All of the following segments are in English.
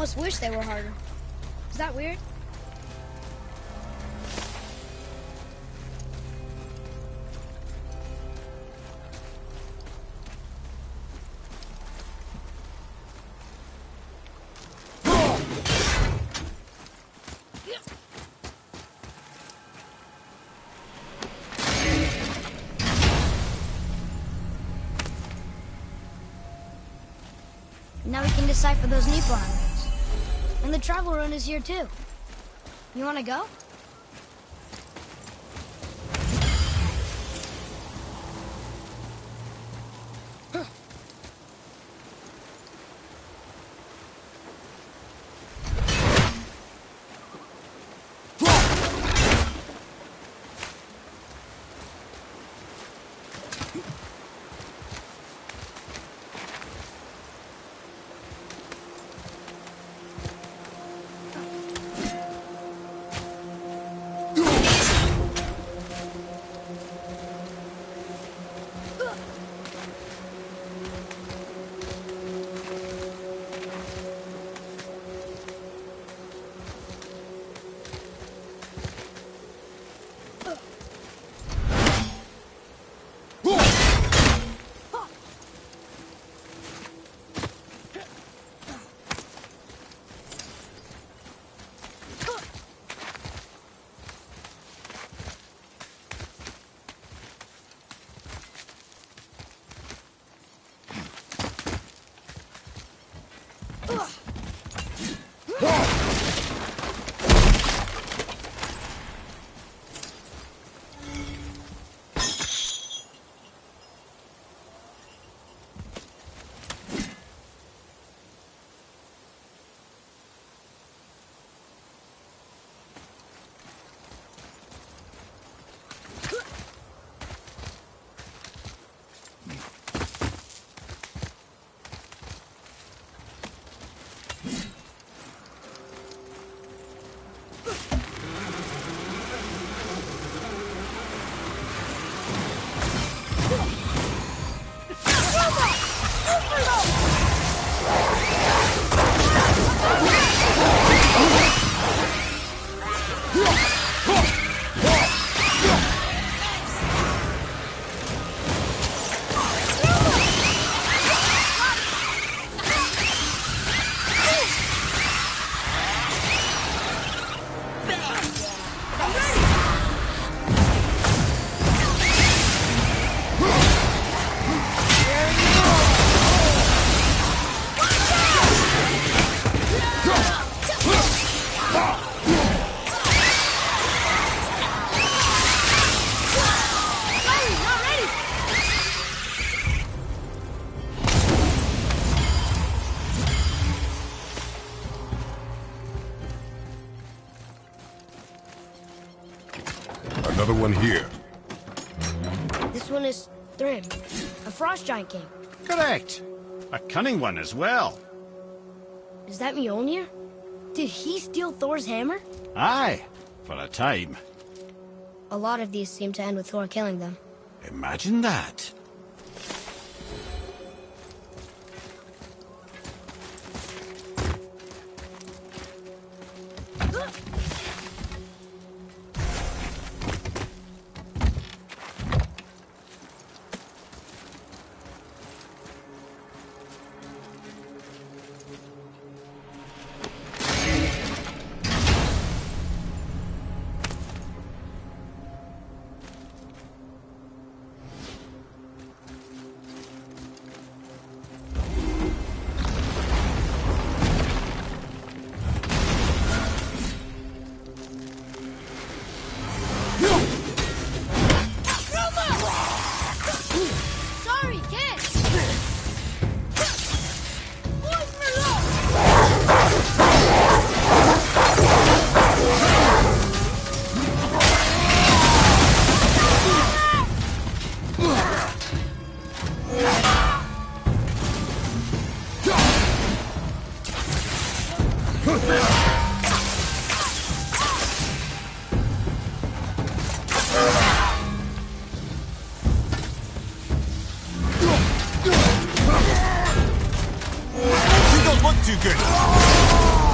almost wish they were harder. Is that weird? Now we can decipher those Niflheim runes. And the travel rune is here too. You wanna go? Another one here. This one is Thrym, a frost giant king. Correct. A cunning one as well. Is that Mjolnir? Did he steal Thor's hammer? Aye, for a time. A lot of these seem to end with Thor killing them. Imagine that. Too good.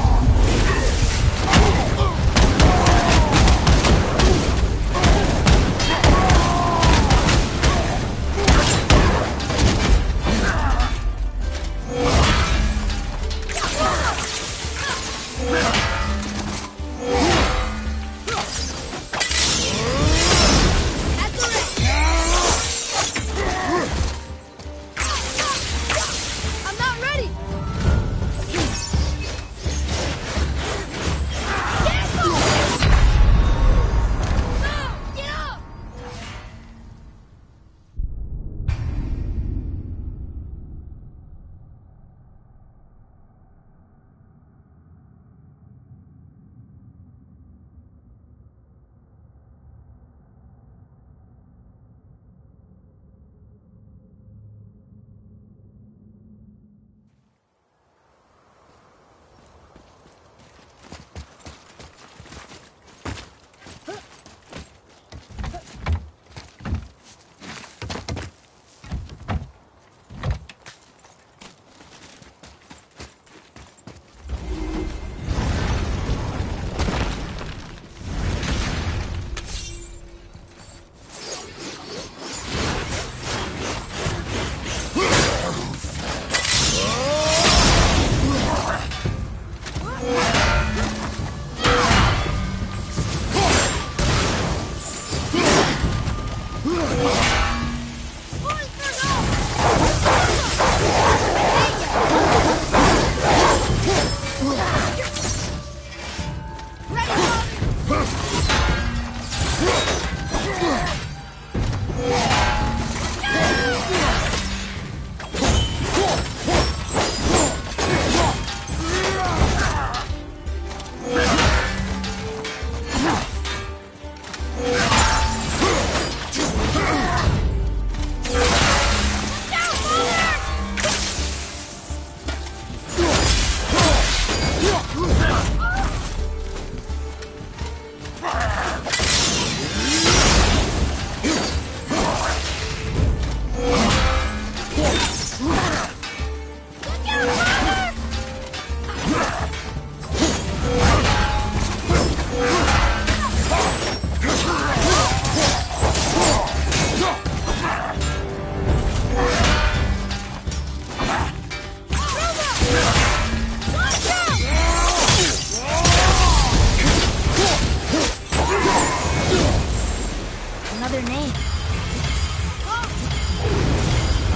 another name.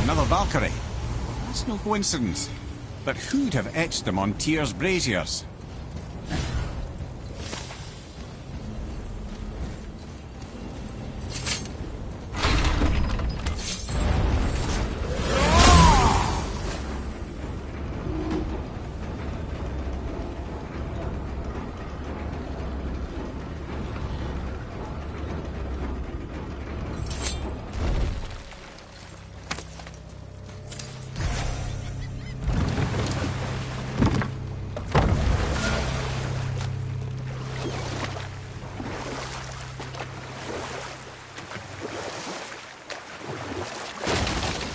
Another Valkyrie. That's no coincidence. But who'd have etched them on Tyr's braziers?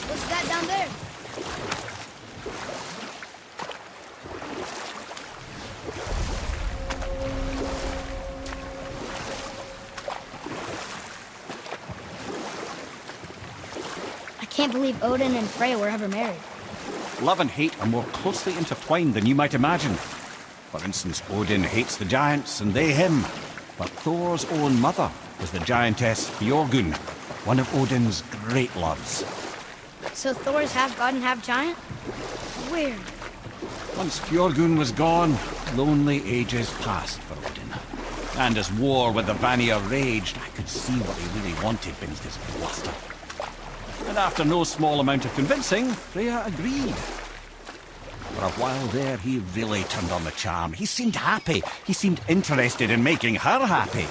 What's that down there? I can't believe Odin and Freya were ever married. Love and hate are more closely intertwined than you might imagine. For instance, Odin hates the giants and they him. But Thor's own mother was the giantess Björgun, one of Odin's great loves. So Thor's half god and half giant? Weird. Once Björgun was gone, lonely ages passed for Odin. And as war with the Vanir raged, I could see what he really wanted beneath his bluster. And after no small amount of convincing, Freya agreed. For a while there, he really turned on the charm. He seemed happy. He seemed interested in making her happy.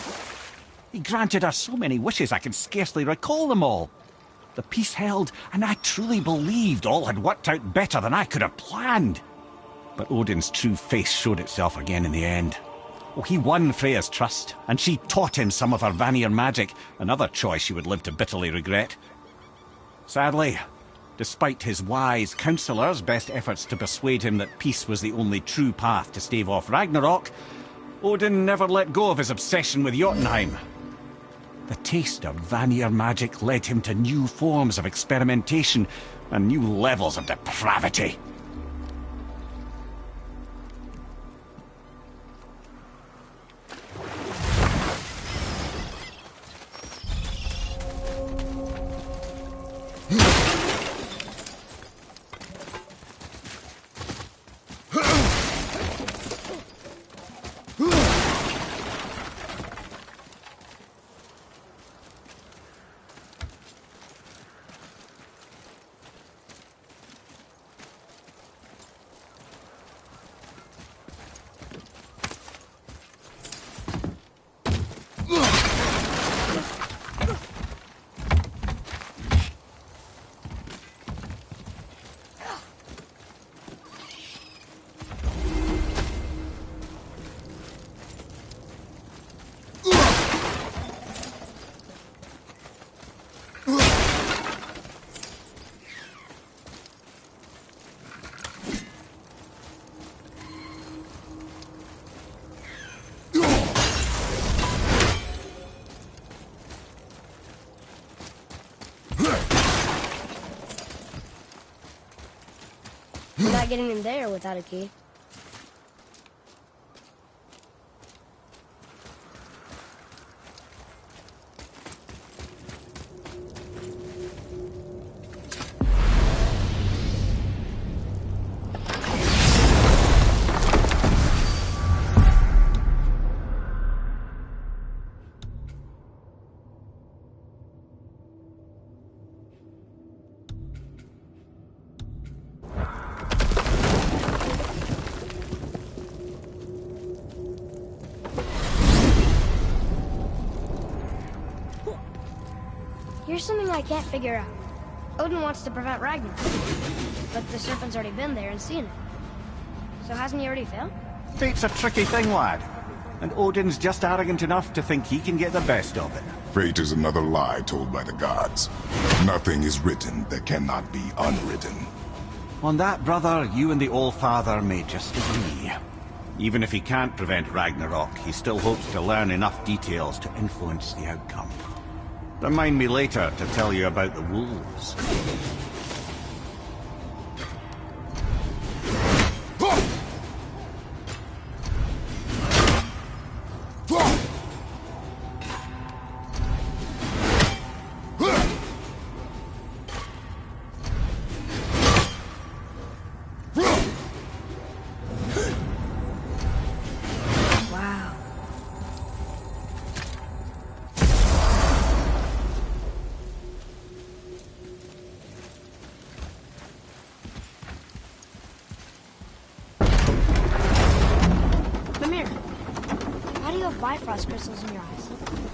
He granted her so many wishes I can scarcely recall them all. The peace held, and I truly believed all had worked out better than I could have planned. But Odin's true face showed itself again in the end. Oh, he won Freya's trust, and she taught him some of her Vanir magic, another choice she would live to bitterly regret. Sadly, despite his wise counsellors' best efforts to persuade him that peace was the only true path to stave off Ragnarok, Odin never let go of his obsession with Jotunheim. The taste of Vanir magic led him to new forms of experimentation and new levels of depravity. You're not getting in there without a key. Here's something I can't figure out. Odin wants to prevent Ragnarok, but the serpent's already been there and seen it. So hasn't he already failed? Fate's a tricky thing, lad. And Odin's just arrogant enough to think he can get the best of it. Fate is another lie told by the gods. Nothing is written that cannot be unwritten. On that, brother, you and the All-Father may just agree. Even if he can't prevent Ragnarok, he still hopes to learn enough details to influence the outcome. Remind me later to tell you about the wolves.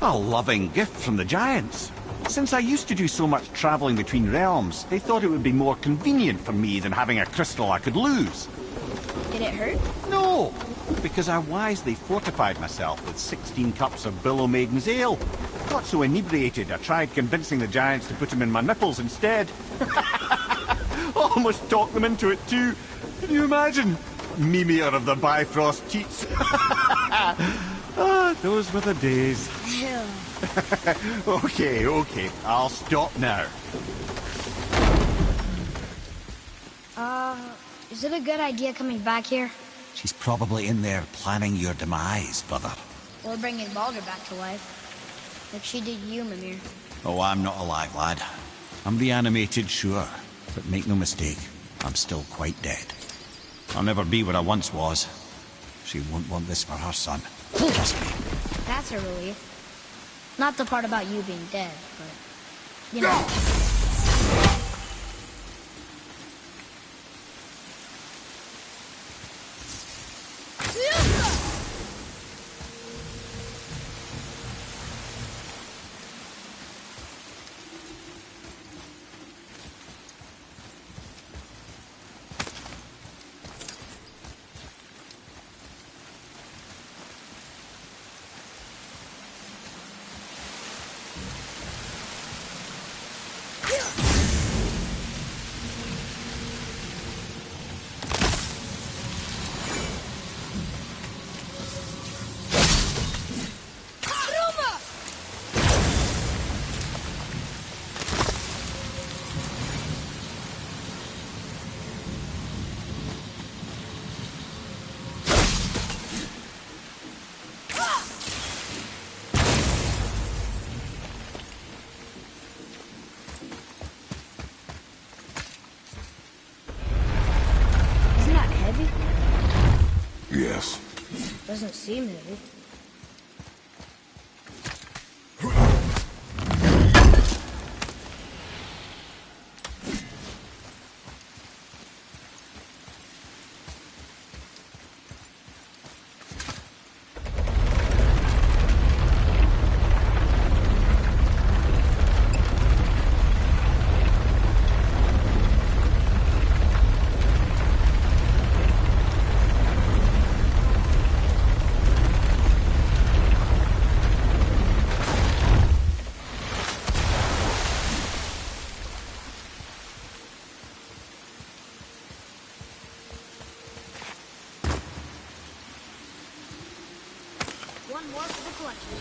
A loving gift from the giants. Since I used to do so much traveling between realms, they thought it would be more convenient for me than having a crystal I could lose. Did it hurt? No, because I wisely fortified myself with 16 cups of Billow Maiden's ale. Got so inebriated, I tried convincing the giants to put them in my nipples instead. Almost talked them into it too. Can you imagine? Mimir of the Bifrost teats. Ah, those were the days. Ew. Okay, I'll stop now. Is it a good idea coming back here? She's probably in there planning your demise, brother. Or bringing Baldur back to life? Like she did you, Mimir. Oh, I'm not alive, lad. I'm reanimated, sure. But make no mistake, I'm still quite dead. I'll never be what I once was. She won't want this for her son. Trust me. That's a relief. Not the part about you being dead, but... you know... Yes. Doesn't seem heavy. One more for the collection.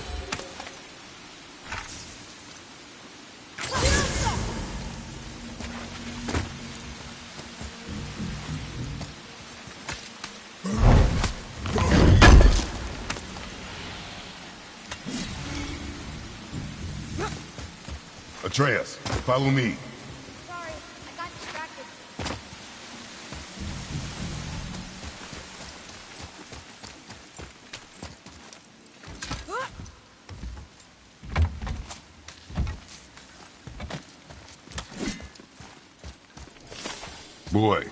Atreus, follow me. Sorry, I got distracted. Boy.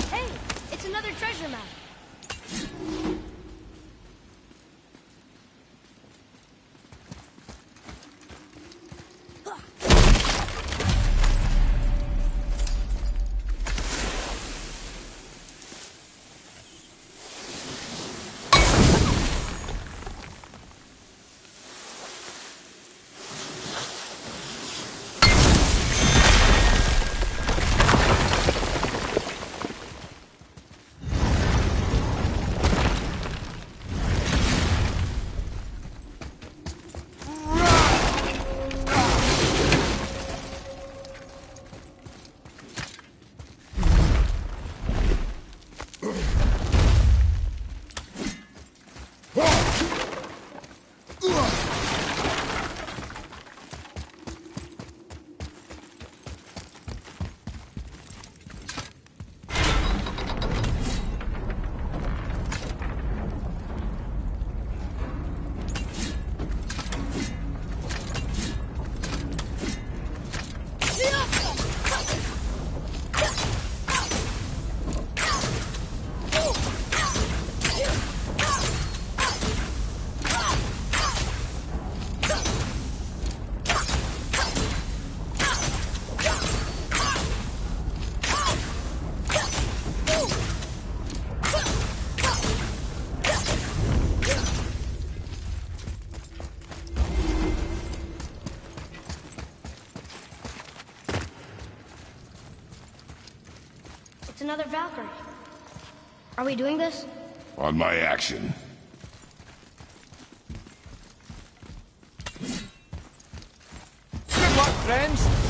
Hey, it's another treasure map. another Valkyrie. Are we doing this? On my action. Good luck, friends!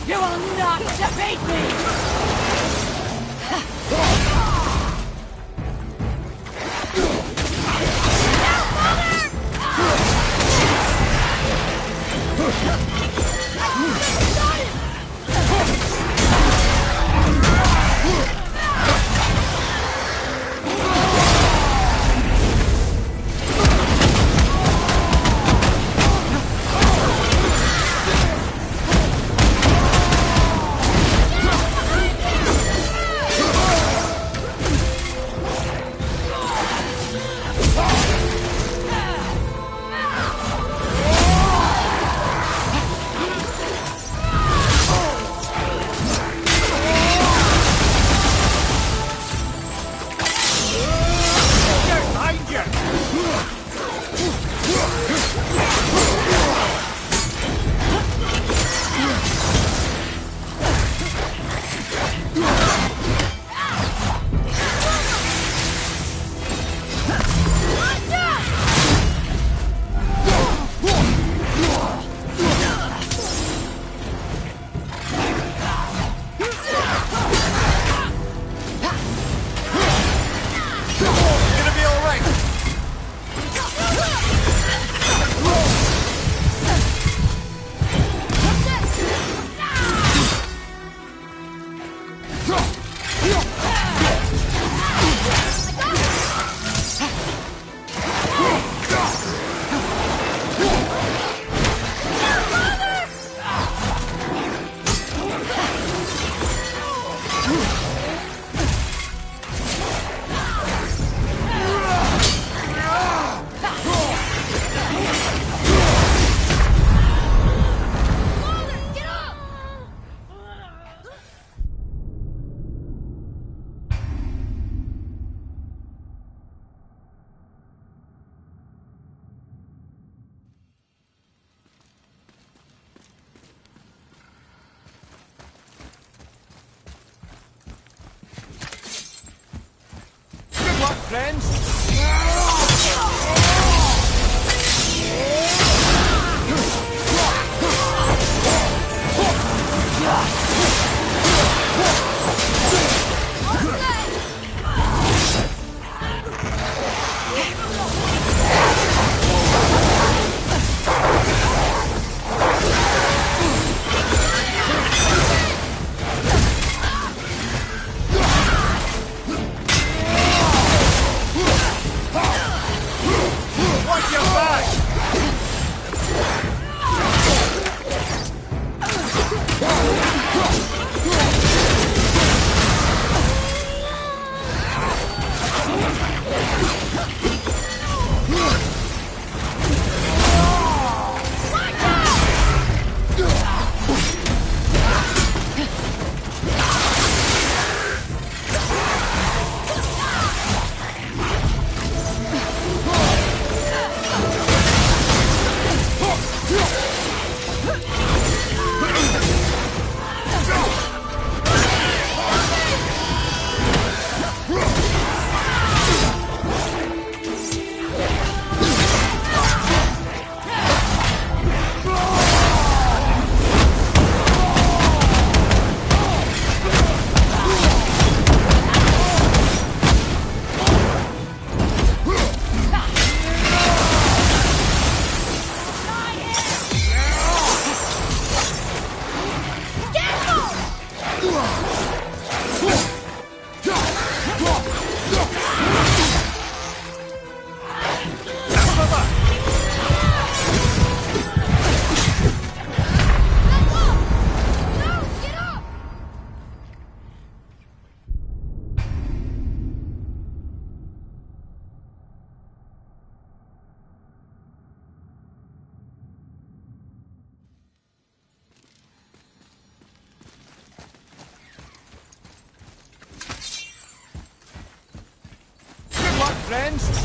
You will not defeat me! friends?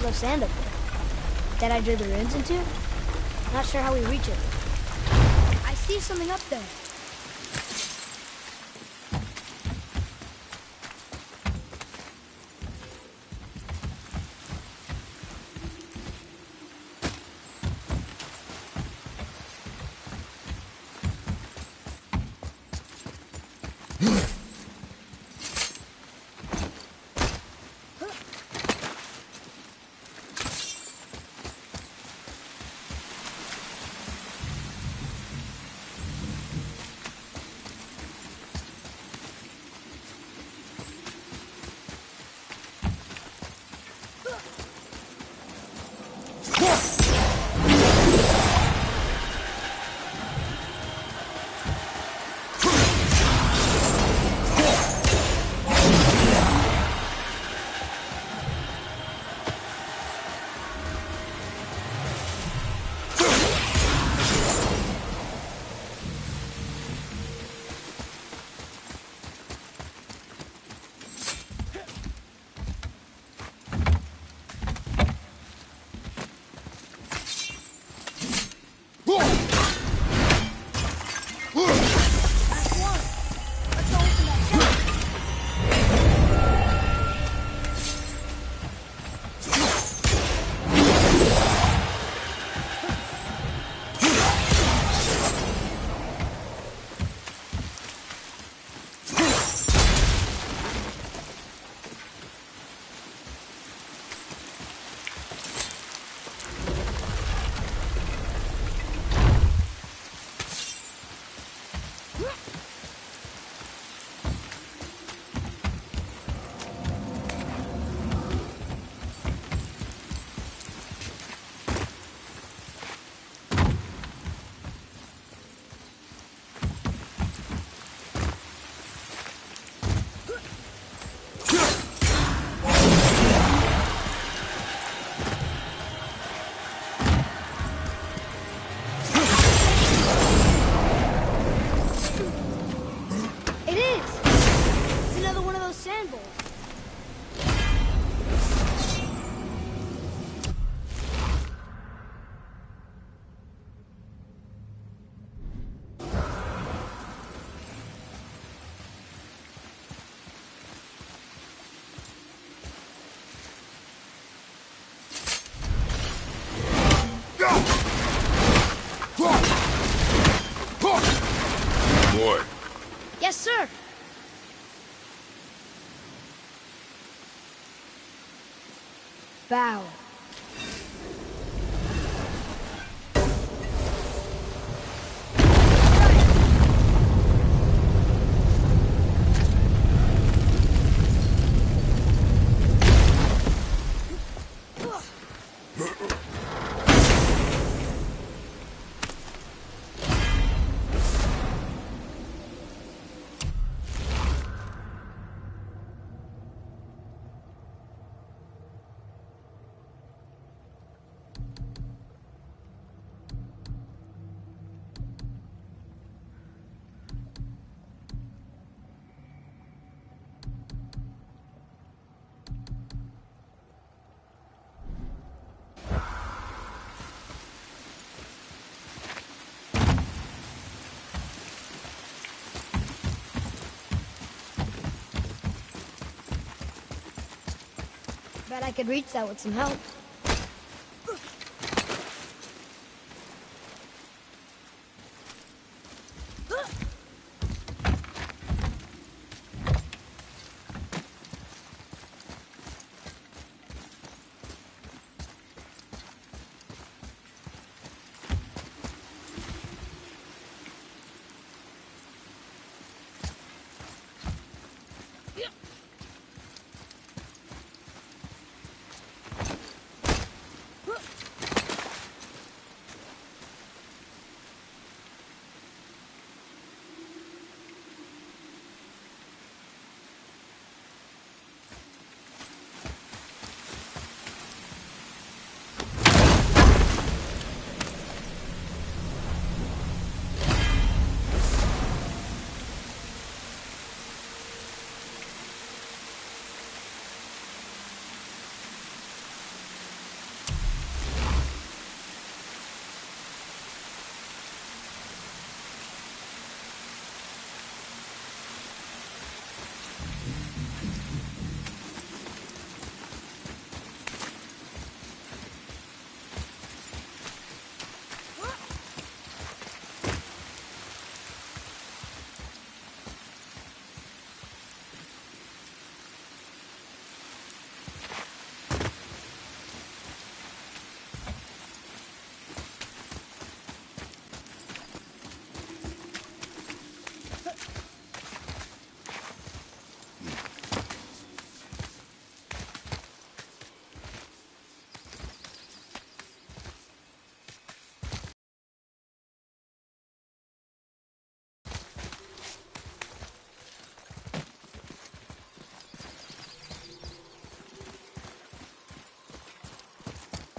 no sand up there. That I drew the runes into? Not sure how we reach it. I see something up there. Boy. Yes, sir. Bow. Bet I could reach that with some help.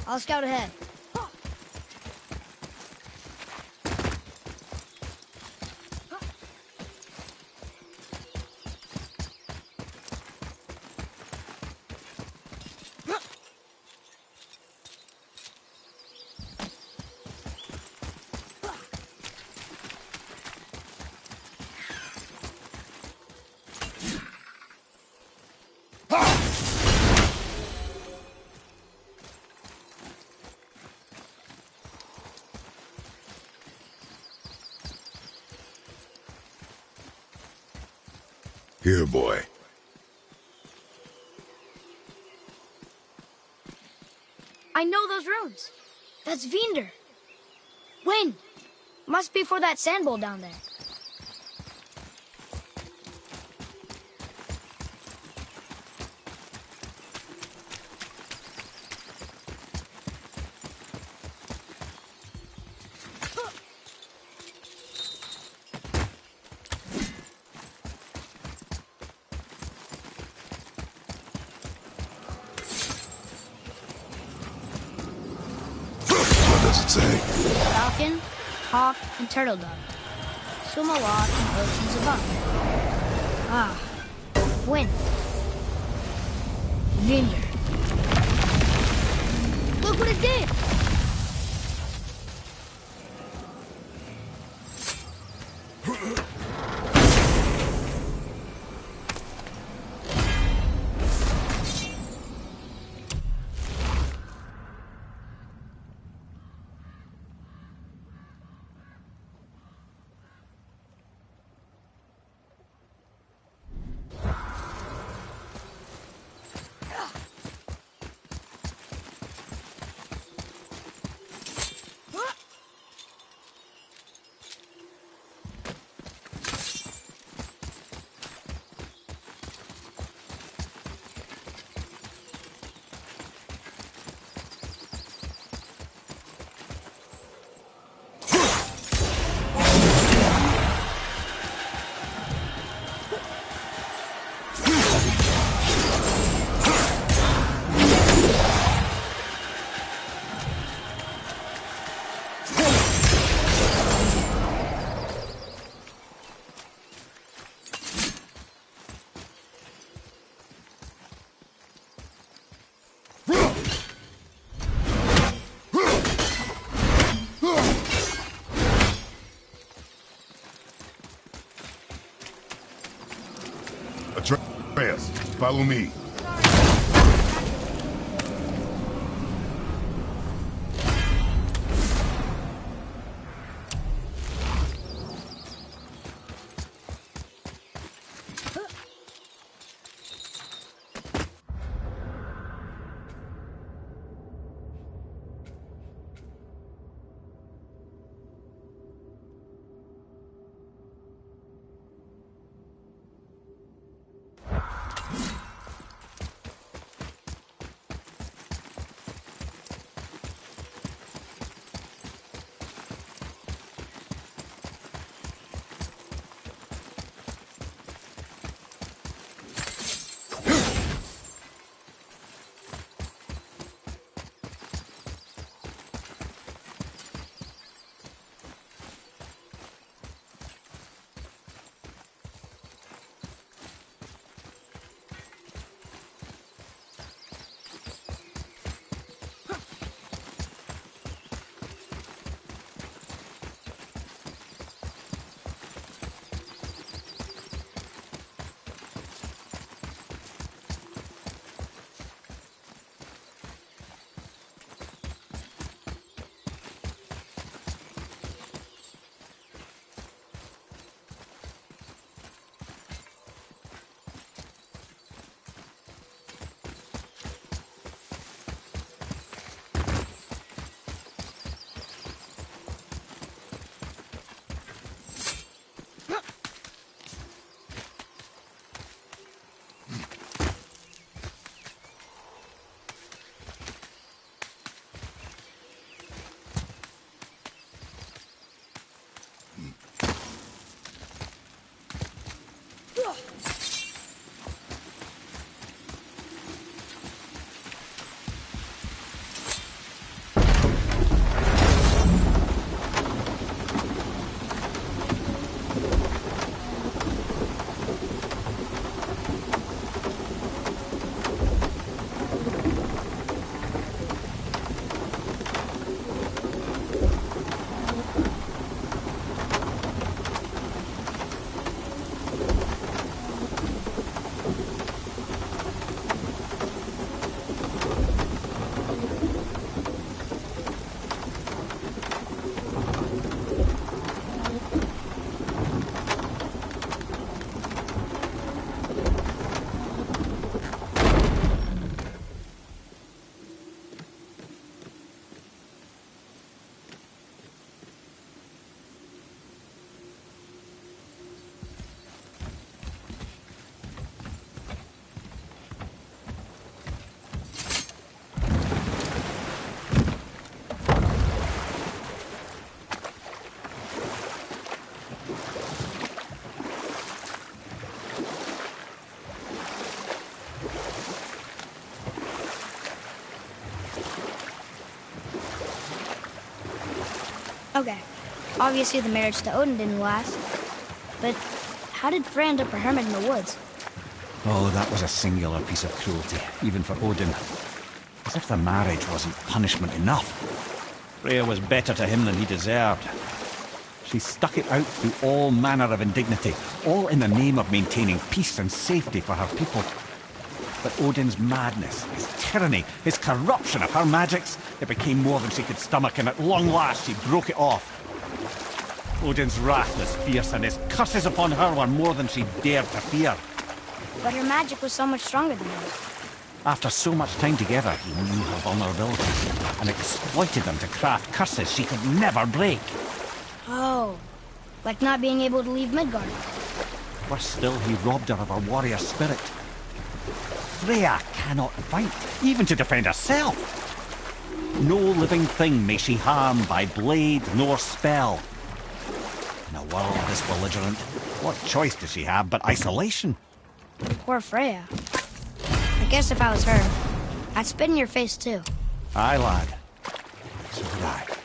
I'll scout ahead. Here, boy. I know those runes. That's Vinder. Wind. Must be for that sand bowl down there. What does it say? Falcon, hawk, and turtle dove. Swim aloft in oceans above. Ah, wind. Vinder. Look what it did! Atreus, follow me. Okay, obviously the marriage to Odin didn't last. But how did Freya end up a hermit in the woods? Oh, that was a singular piece of cruelty, even for Odin. As if the marriage wasn't punishment enough. Freya was better to him than he deserved. She stuck it out through all manner of indignity, all in the name of maintaining peace and safety for her people. But Odin's madness, his tyranny, his corruption of her magics, it became more than she could stomach, and at long last she broke it off. Odin's wrath was fierce, and his curses upon her were more than she dared to fear. But her magic was so much stronger than his. After so much time together, he knew her vulnerabilities, and exploited them to craft curses she could never break. Oh, like not being able to leave Midgard. Worse still, he robbed her of her warrior spirit. Freya cannot fight, even to defend herself. No living thing may she harm by blade nor spell. In a world this belligerent, what choice does she have but isolation? Poor Freya. I guess if I was her, I'd spit in your face too. Aye, lad. So would I.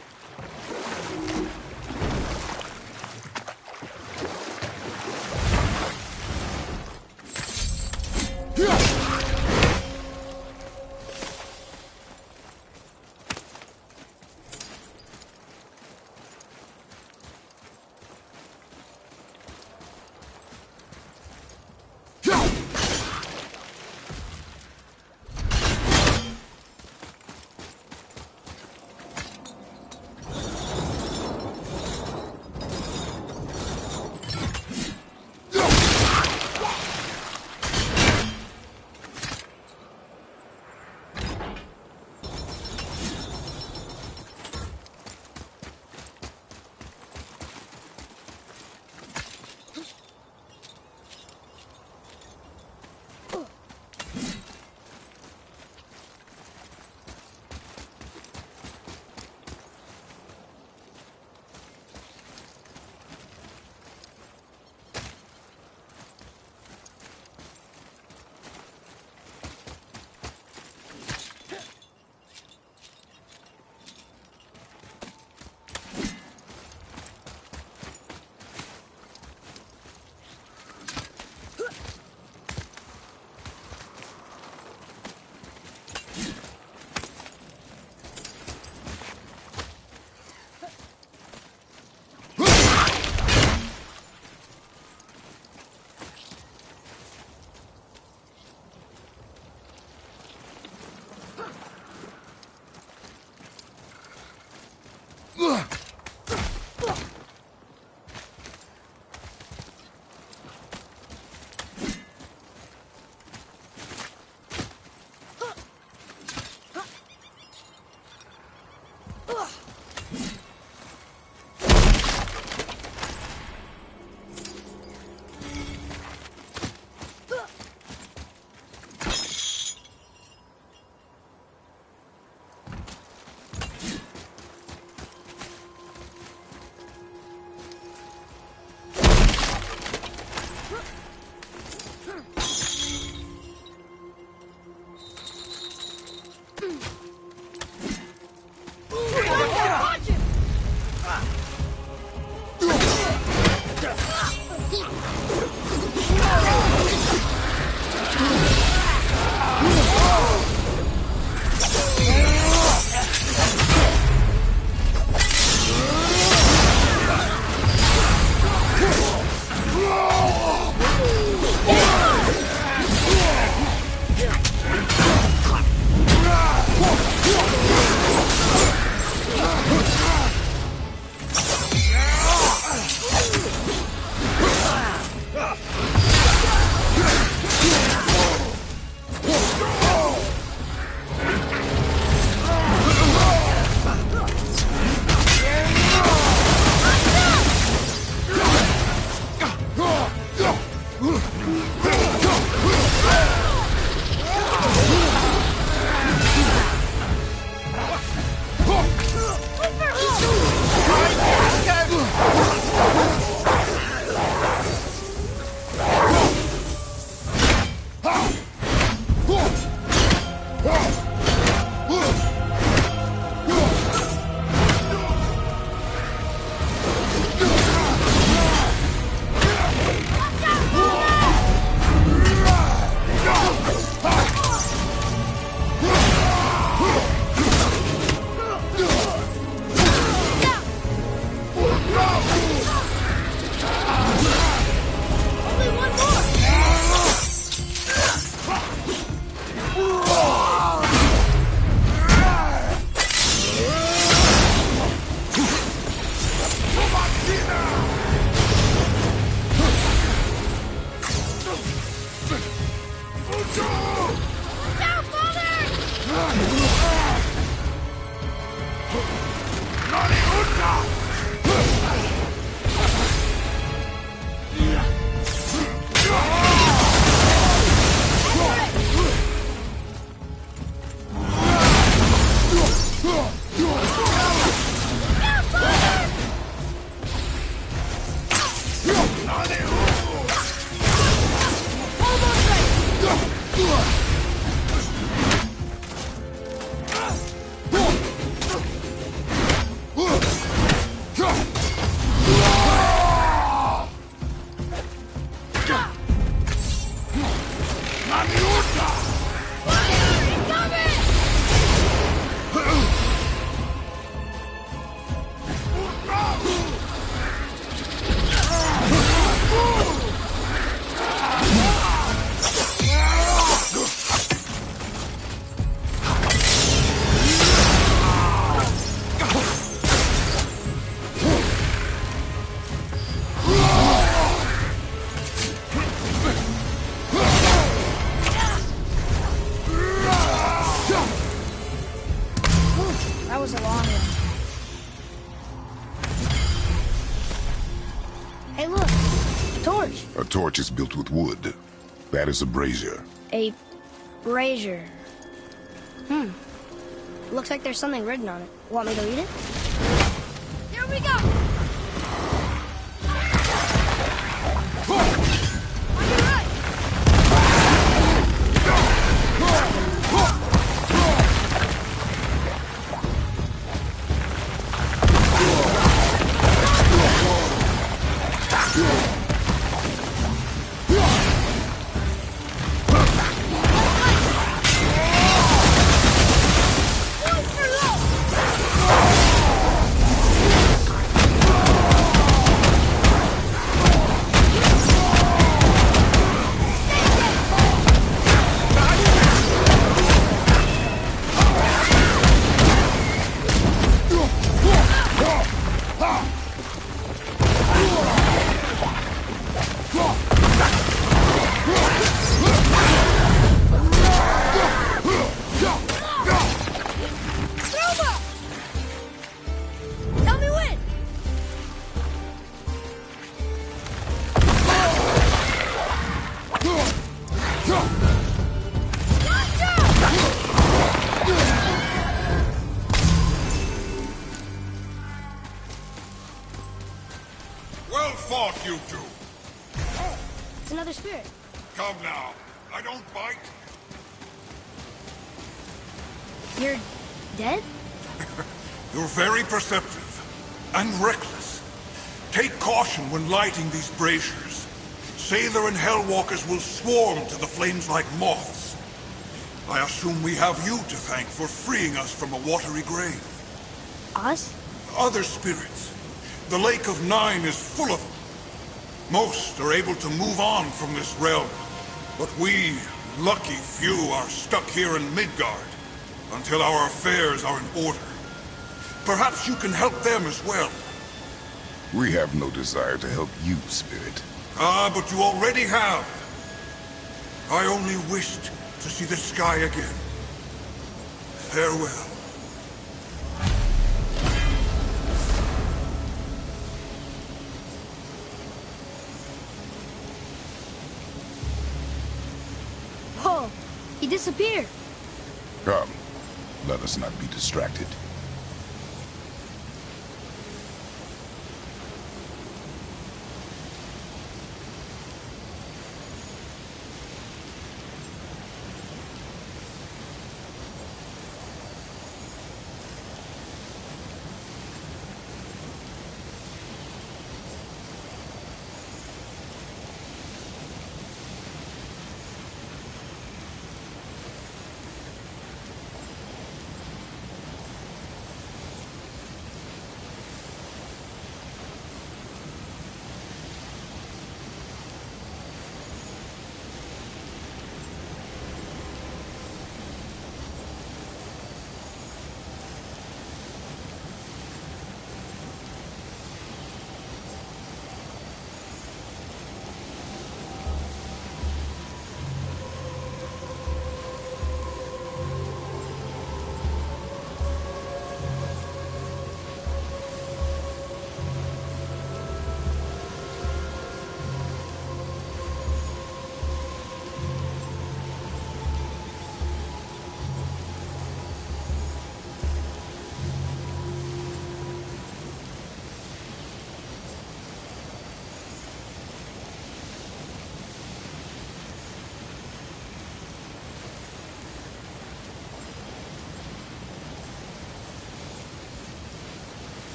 Hey, look! A torch! A torch is built with wood. That is a brazier. A brazier. Looks like there's something written on it. Want me to read it? Here we go! On your right! Tell me when! Watch out! Well fought, you two. It's another spirit. Come now. I don't bite. You're dead? You're very perceptive and reckless. Take caution when lighting these braziers. Sailor and Hellwalkers will swarm to the flames like moths. I assume we have you to thank for freeing us from a watery grave. Us? Other spirits. The Lake of Nine is full of them. Most are able to move on from this realm, but we, lucky few, are stuck here in Midgard until our affairs are in order. Perhaps you can help them as well. We have no desire to help you, Spirit. Ah, but you already have. I only wished to see the sky again. Farewell. Whoa! He disappeared! Come, let us not be distracted.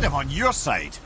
I'm on your side.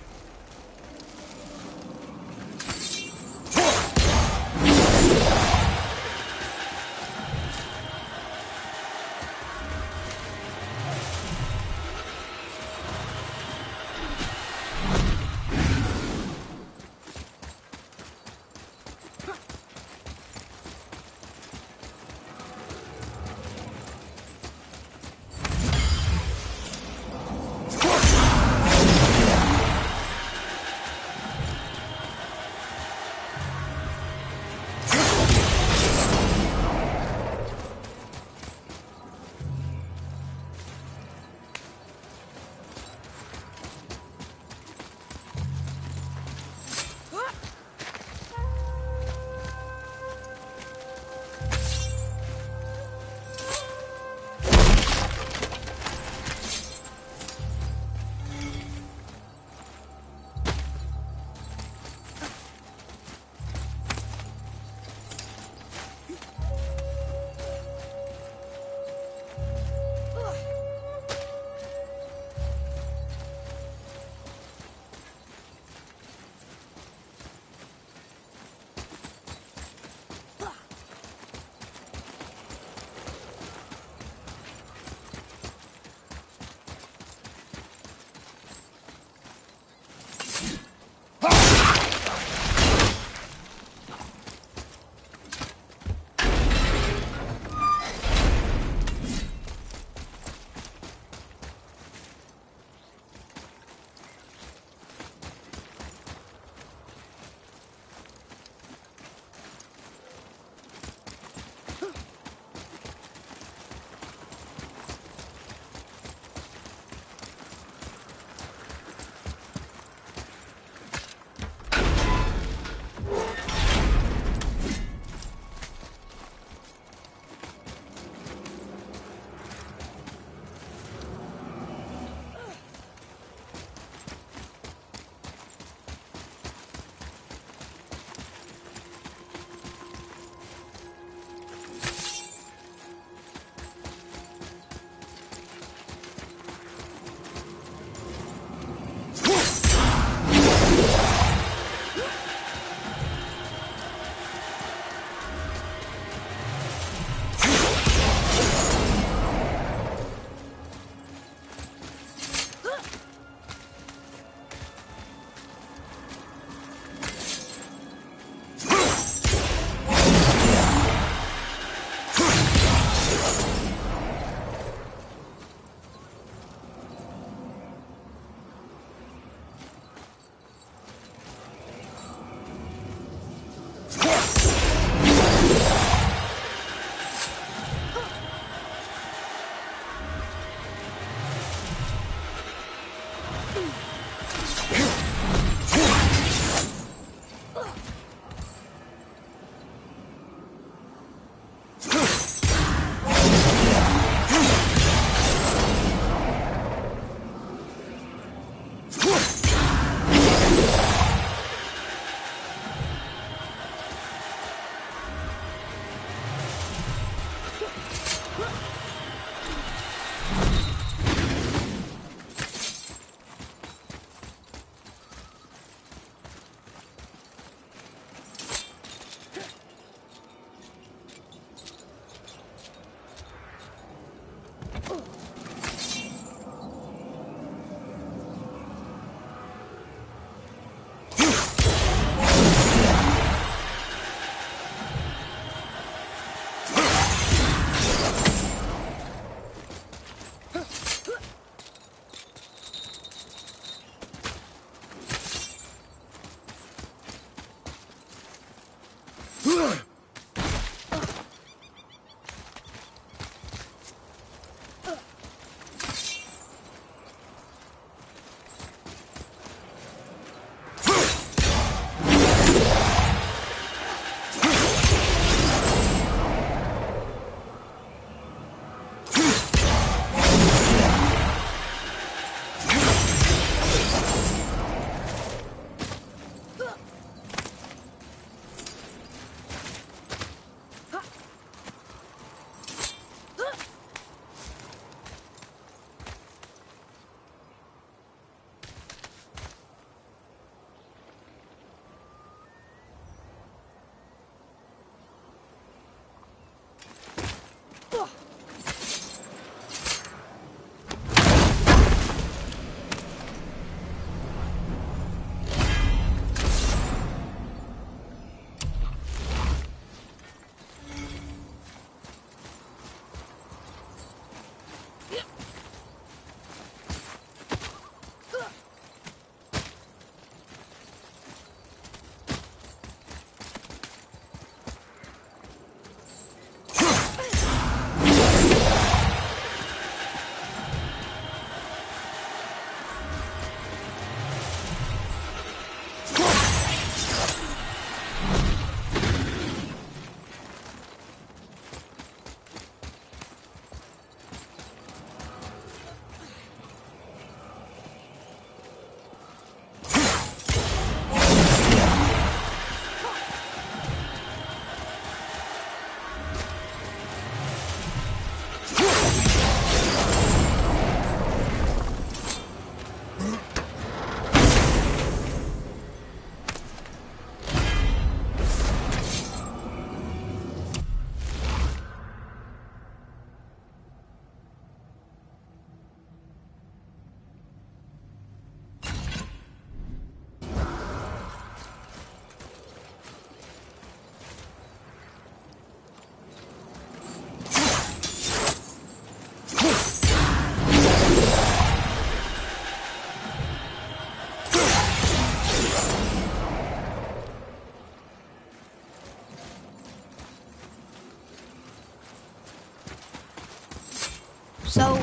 So,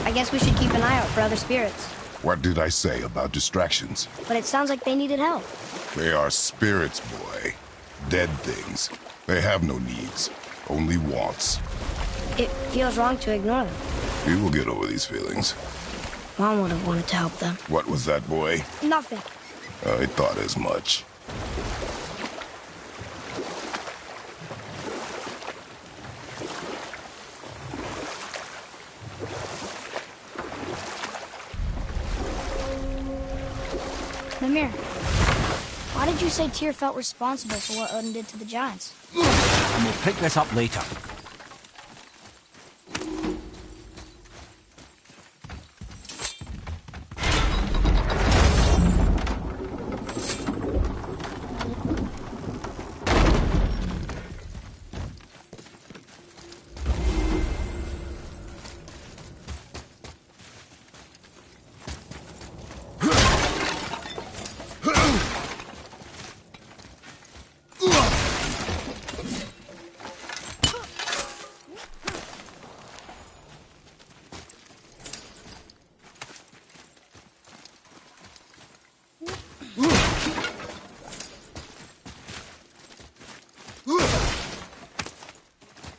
I guess we should keep an eye out for other spirits. What did I say about distractions? But it sounds like they needed help. They are spirits, boy. Dead things. They have no needs, only wants. It feels wrong to ignore them. We will get over these feelings. Mom would have wanted to help them. What was that, boy? Nothing. I thought as much. Mimir, why did you say Tyr felt responsible for what Odin did to the giants? And we'll pick this up later.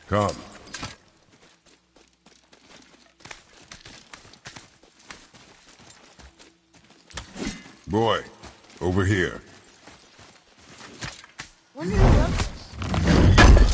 Come. Boy, over here. Wonder who wrote this.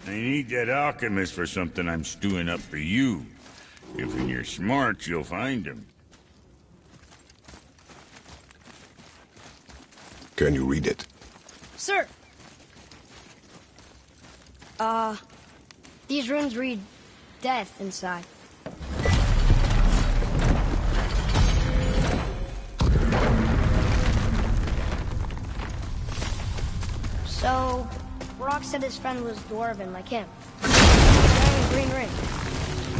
I need that alchemist for something I'm stewing up for you. If you're smart, you'll find him. Can you read it? Sir! These runes read death inside. So, Brock said his friend was dwarven like him. Wearing a green ring.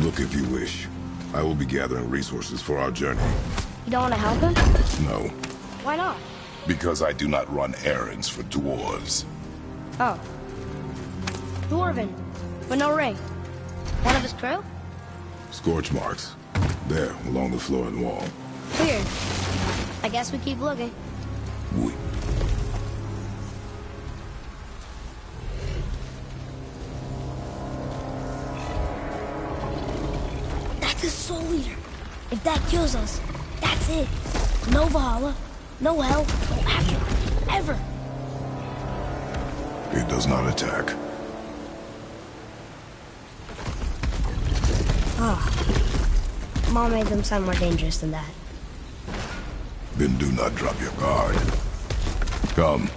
Look if you wish. I will be gathering resources for our journey. You don't want to help him? No, Why not? because I do not run errands for dwarves. Oh. Dwarven, with no ring. One of his crew? Scorch marks. There, along the floor and wall. Weird. I guess we keep looking. We. That's his soul eater. If that kills us, that's it. No Valhalla, no hell, no afterlife, ever. It does not attack. Mom made them sound more dangerous than that. Then do not drop your guard. Come.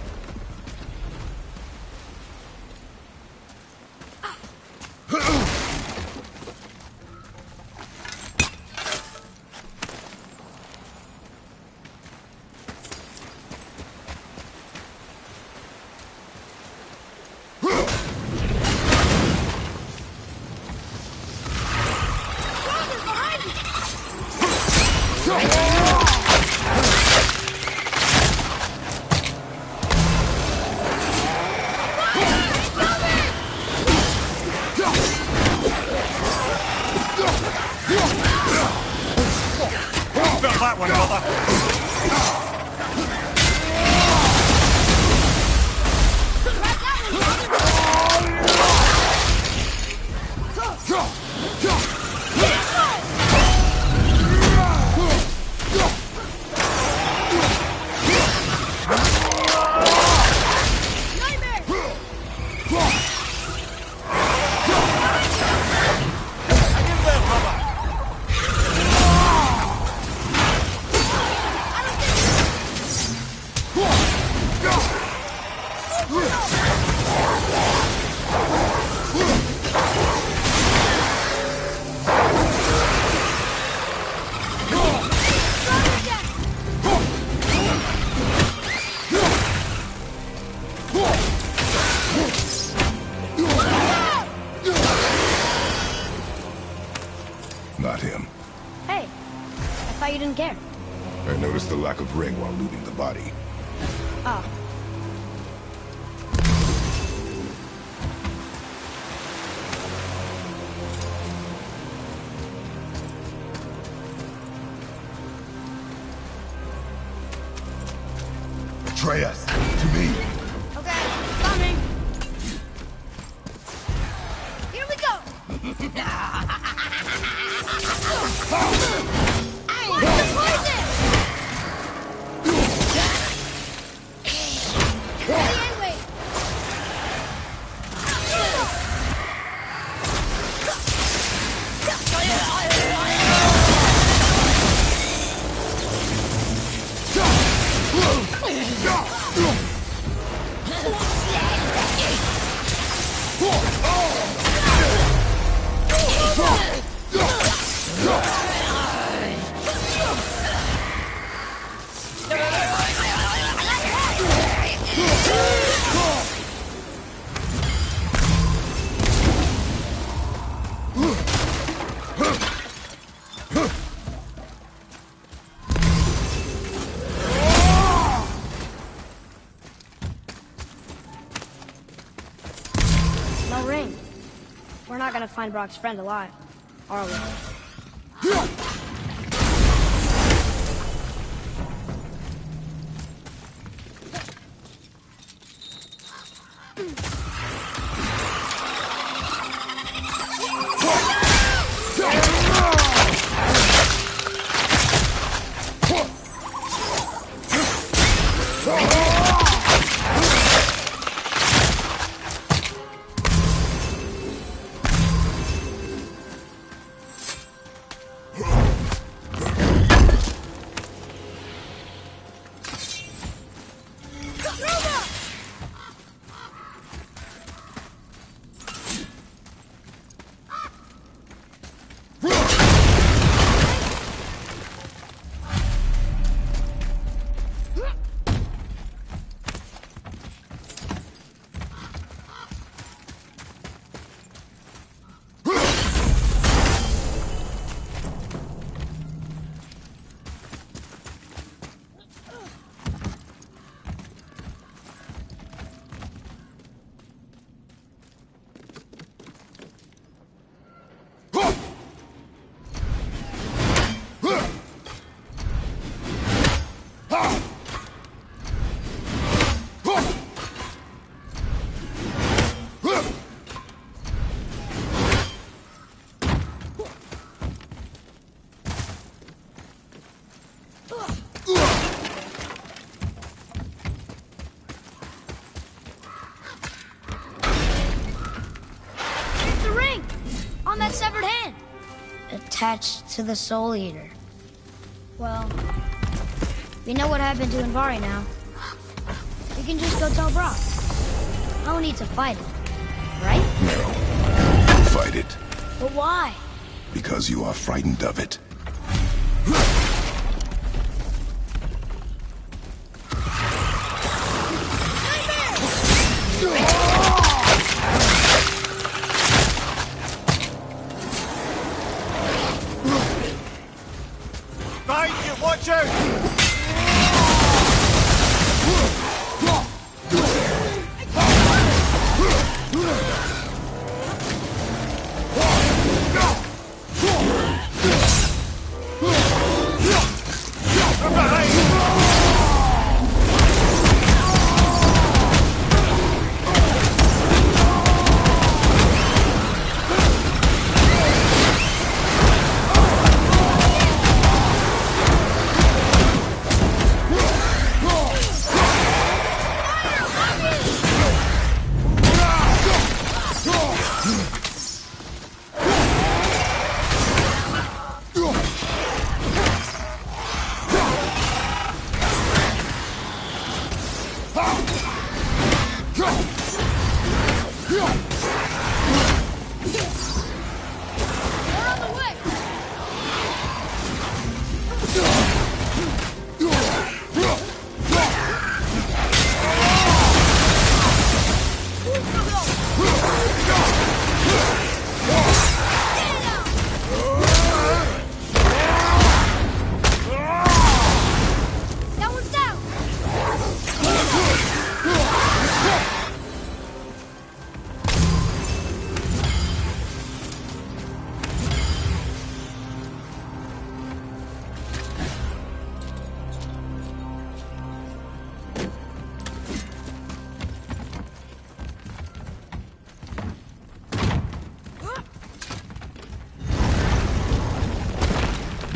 That one, brother. Hey, I thought you didn't care. I noticed the lack of ring while looting the body. Oh. Atreus, to me. Okay, coming. Here we go. Watch the poison! Anyway. No ring. We're not gonna find Brock's friend alive, are we? It's the ring! On that severed hand! Attached to the Soul Eater. Well, we know what happened to Invari now. We can just go tell Brock. No need to fight it, right? No. Fight it. But why? Because you are frightened of it. Watch out!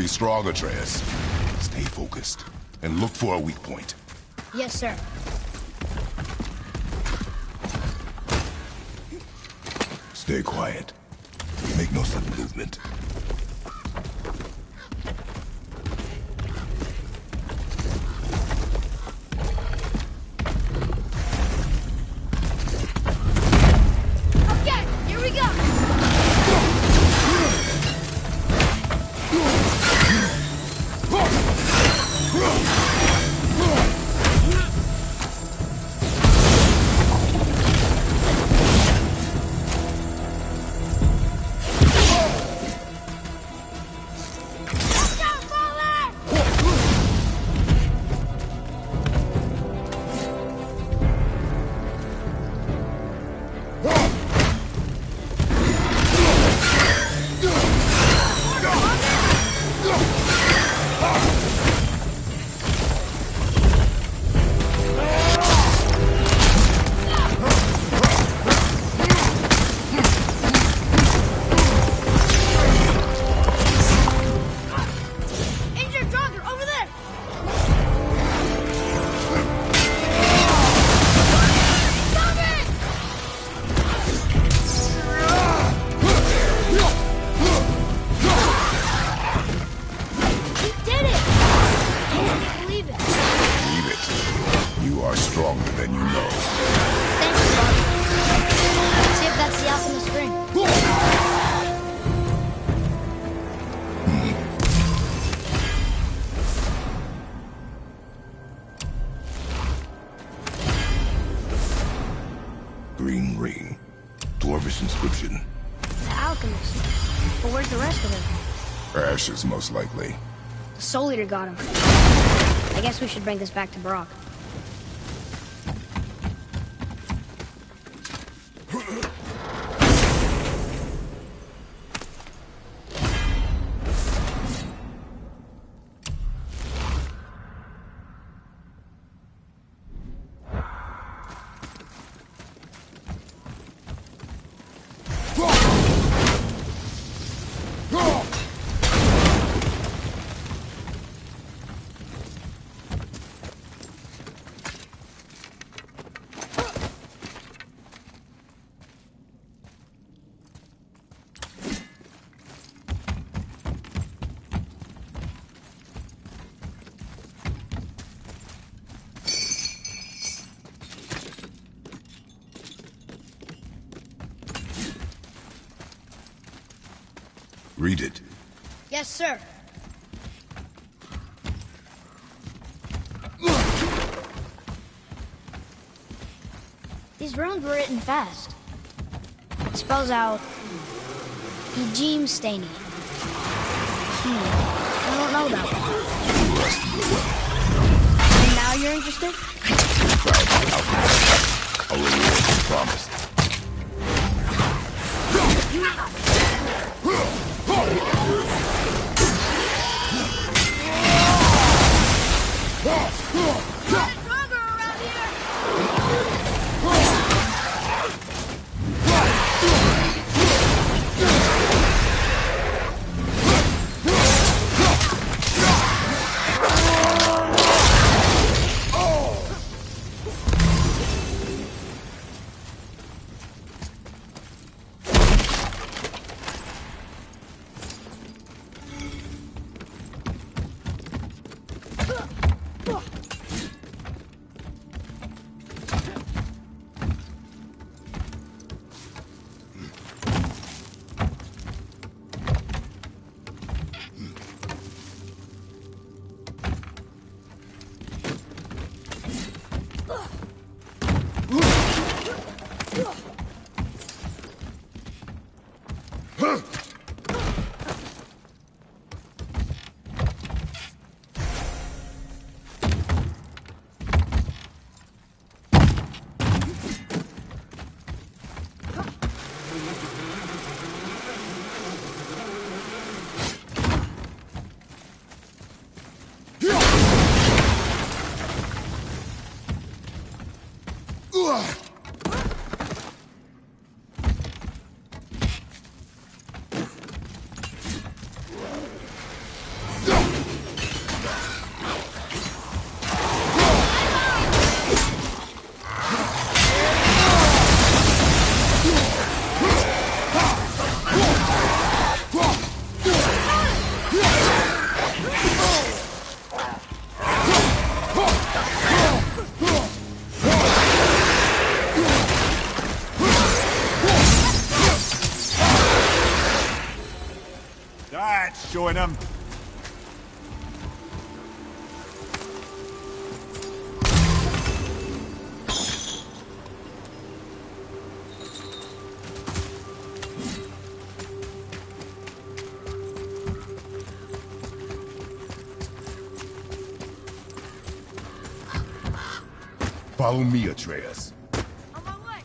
Be strong, Atreus. Stay focused, and look for a weak point. Yes, sir. Stay quiet. Make no sudden movement. Okay, here we go. Green ring. Dwarvish inscription. The alchemist. But where's the rest of them? Ashes, most likely. The Soul Eater got him. I guess we should bring this back to Brock. Read it. Yes, sir. These runes were written fast. It spells out Ejim Staney. I don't know that one. And now you're interested? A reward is promised. join him. Follow me, Atreus. On my way.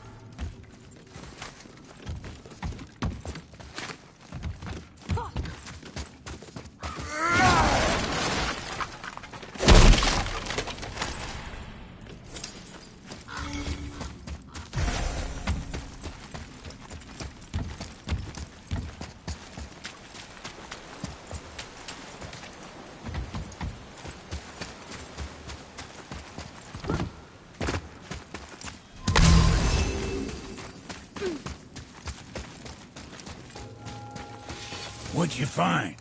What'd you find?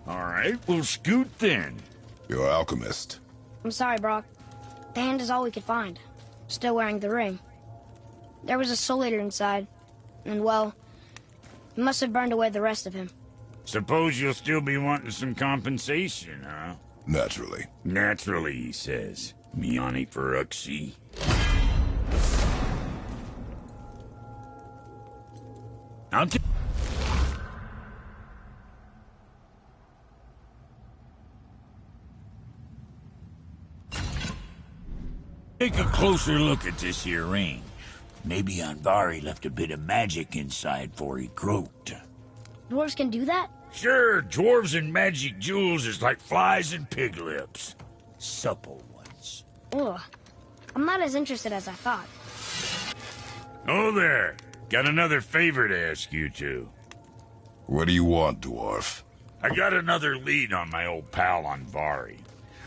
All right, we'll scoot then. You're an alchemist. I'm sorry, Brock. The hand is all we could find. Still wearing the ring. There was a soul eater inside. And, well, he must have burned away the rest of him. Suppose you'll still be wanting some compensation, huh? Naturally. Naturally, he says. Miani Feruxi. I'll take a closer look at this here ring. Maybe Andvari left a bit of magic inside before he croaked. Dwarves can do that? Sure, dwarves and magic jewels is like flies and pig lips. Supple ones. Ugh. I'm not as interested as I thought. Oh there. Got another favor to ask you two. What do you want, dwarf? I got another lead on my old pal Andvari.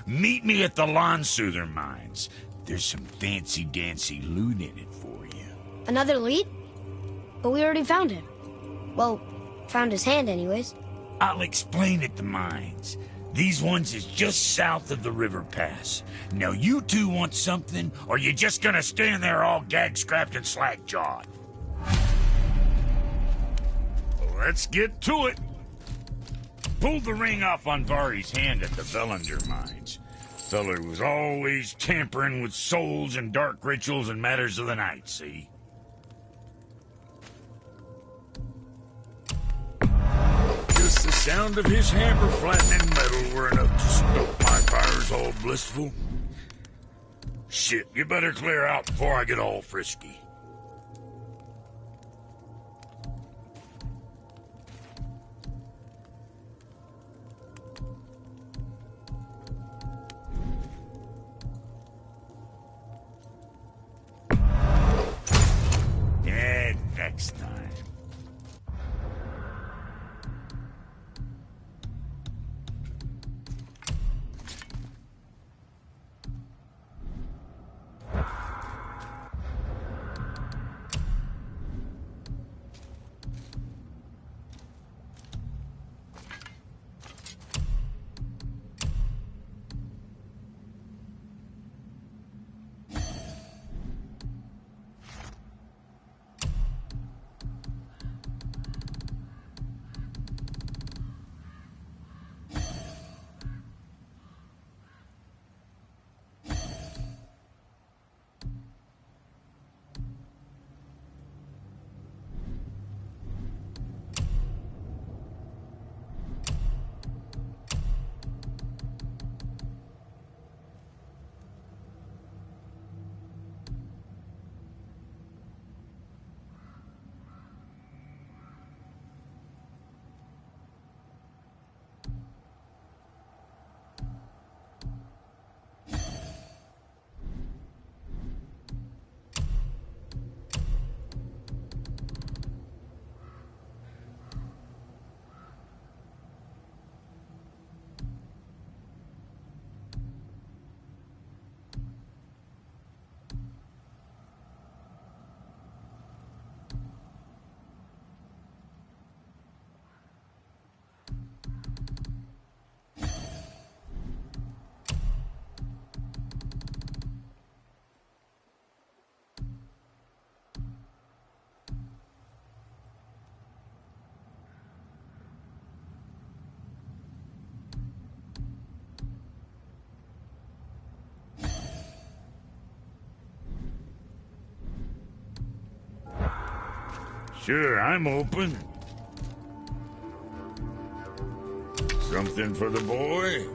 Meet me at the Lawnsoother mines. There's some fancy-dancy loot in it for you. Another lead? But we already found him. Well, found his hand anyways. I'll explain at the mines. These ones is just south of the river pass. Now you two want something, or you just gonna stand there all gag-scrapped and slack-jawed? Let's get to it. Pulled the ring off Andvari's hand at the Velander mines. Feller was always tampering with souls and dark rituals and matters of the night, see? Just the sound of his hammer flattening metal were enough to stoke my fires all blissful. Shit, you better clear out before I get all frisky. Yeah, next time. Sure, I'm open. Something for the boy?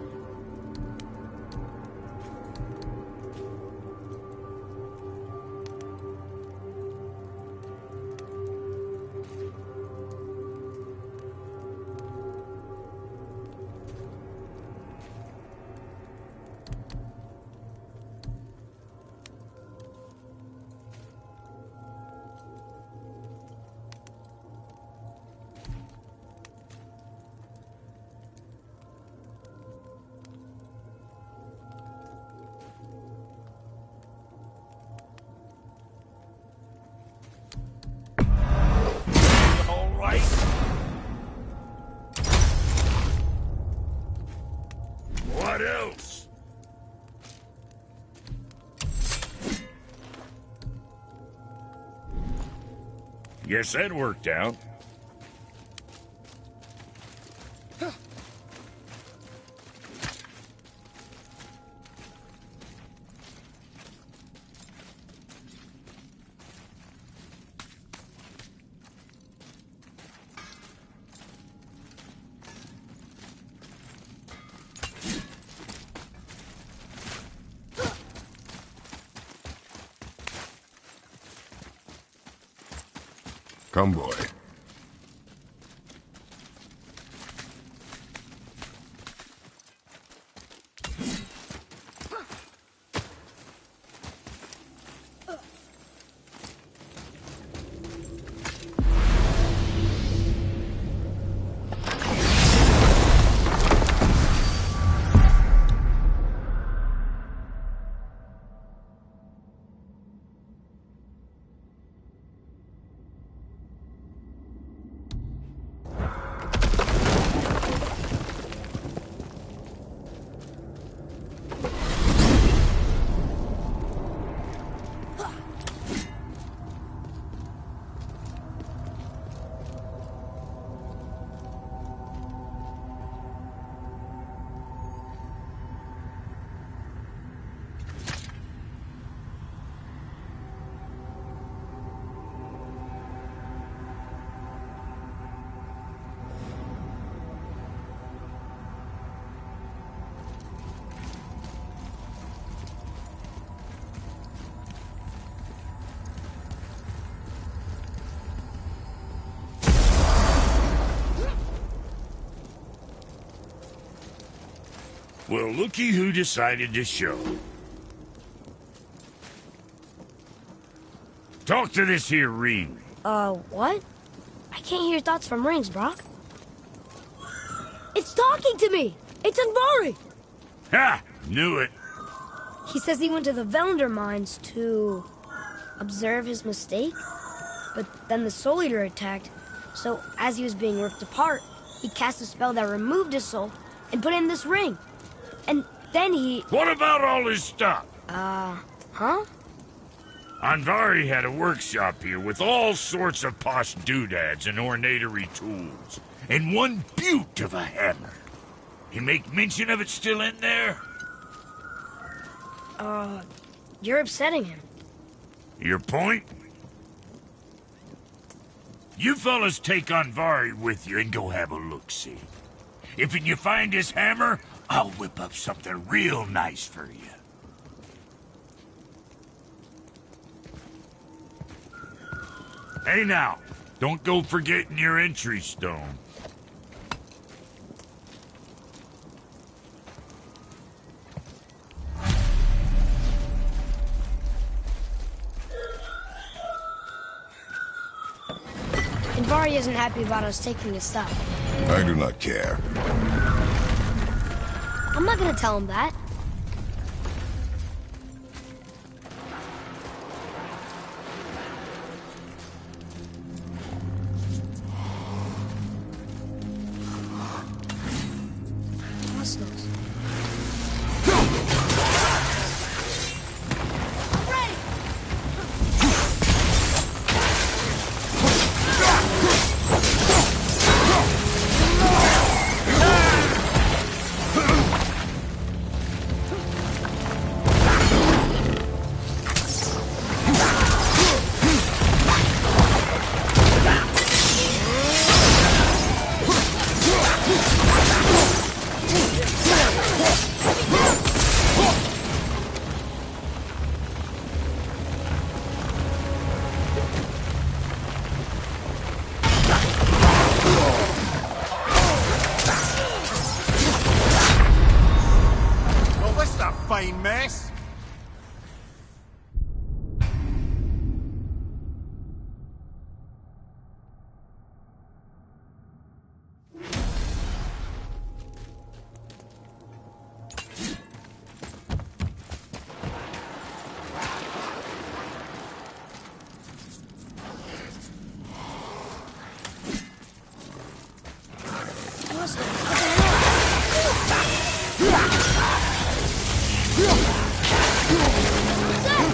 What else? Guess that worked out. Come, boy. Well, looky who decided to show. Talk to this here ring. What? I can't hear thoughts from rings, Brock. It's talking to me! It's Andvari! Ha! Knew it. He says he went to the Velander mines to observe his mistake, but then the Soul Eater attacked, so as he was being ripped apart, he cast a spell that removed his soul and put it in this ring. And then he... What about all his stuff? Huh? Andvari had a workshop here with all sorts of posh doodads and ornatery tools, and one beaut of a hammer. You make mention of it still in there? You're upsetting him. Your point? You fellas take Andvari with you and go have a look-see. If you find his hammer, I'll whip up something real nice for you. Hey now, don't go forgetting your entry stone. Andvari isn't happy about us taking his stuff. I do not care. I'm not gonna tell him that. Hostiles. Honestly, what the hell? What's that?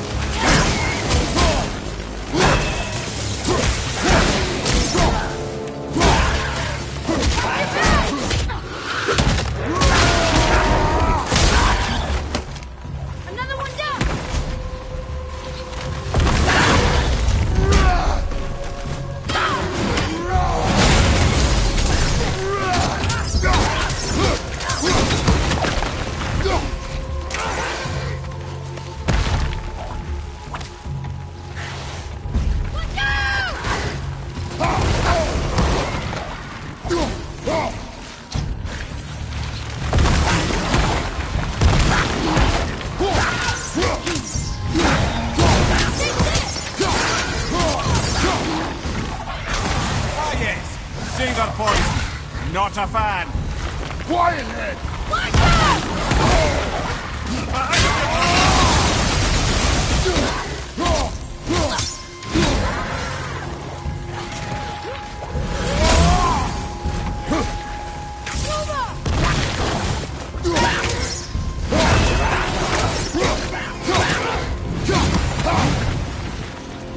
Another one down! Ah, yes. Seaver poison. Not a fan. Quiet head!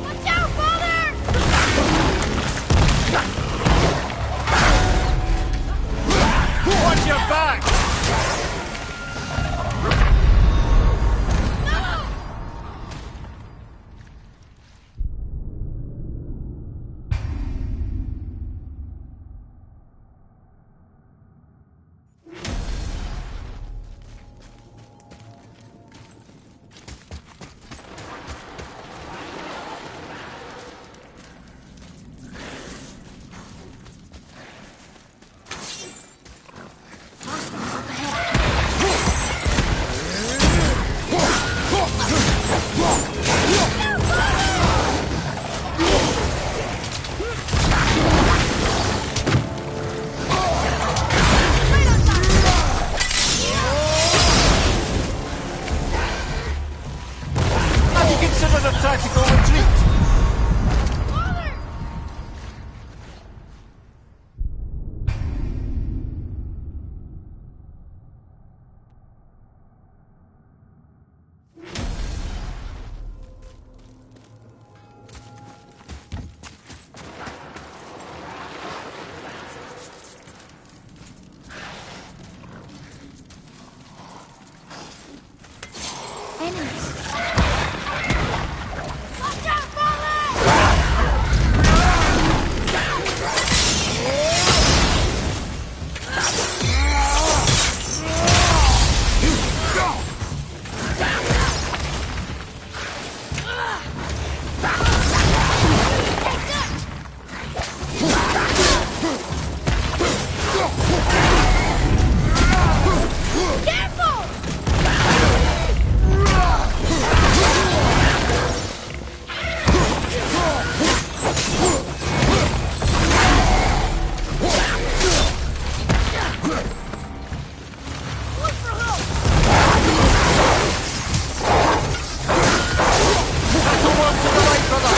Watch out, Father! Watch your back! Have you considered a tactical retreat? Enemies. Watch out, Father! Careful! Look for help! Work to the right, brother!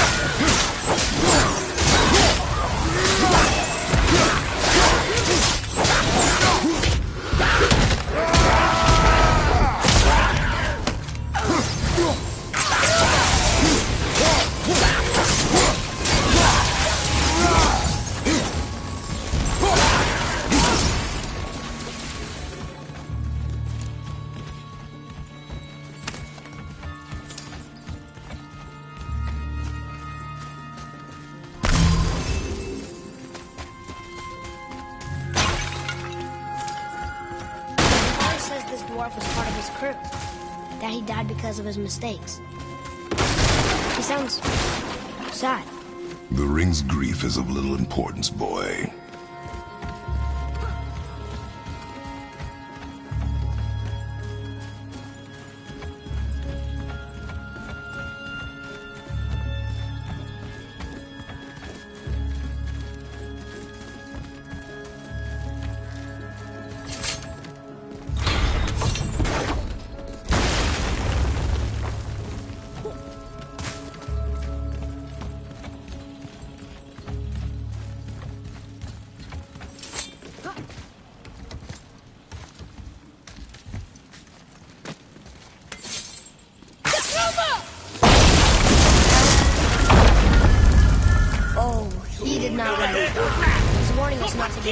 Father says this dwarf was part of his crew. That he died because of his mistakes. He sounds sad. The ring's grief is of little importance, boy.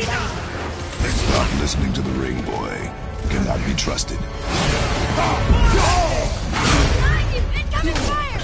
Stop listening to the ring, boy. Cannot be trusted. Incoming fire!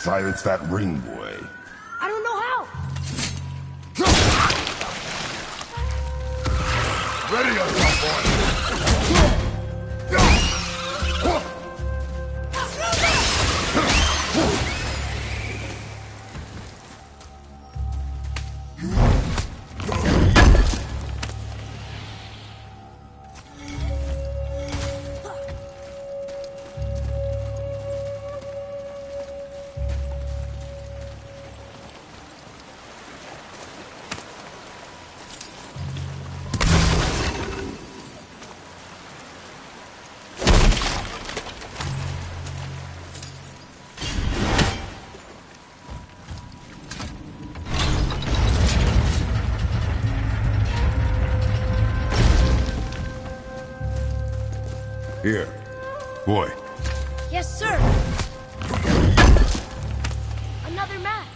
Silence that ring, boy. I don't know how. Ready yourself, boy. Here. Boy. Yes, sir. Another map.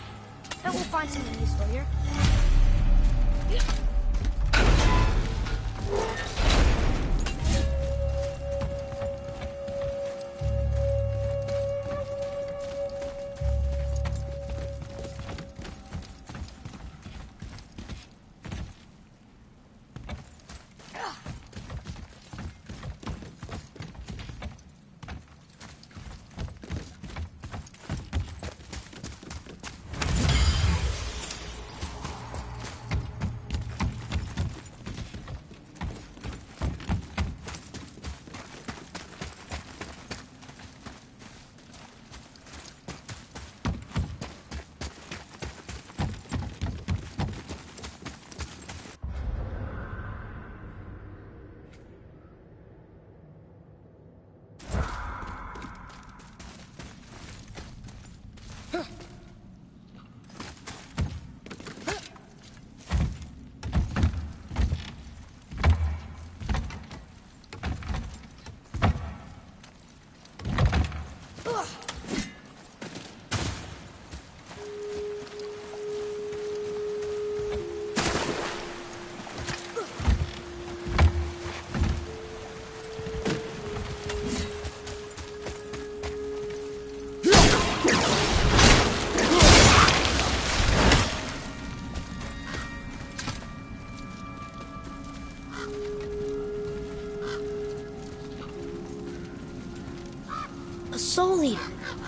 Bet we'll find something useful here.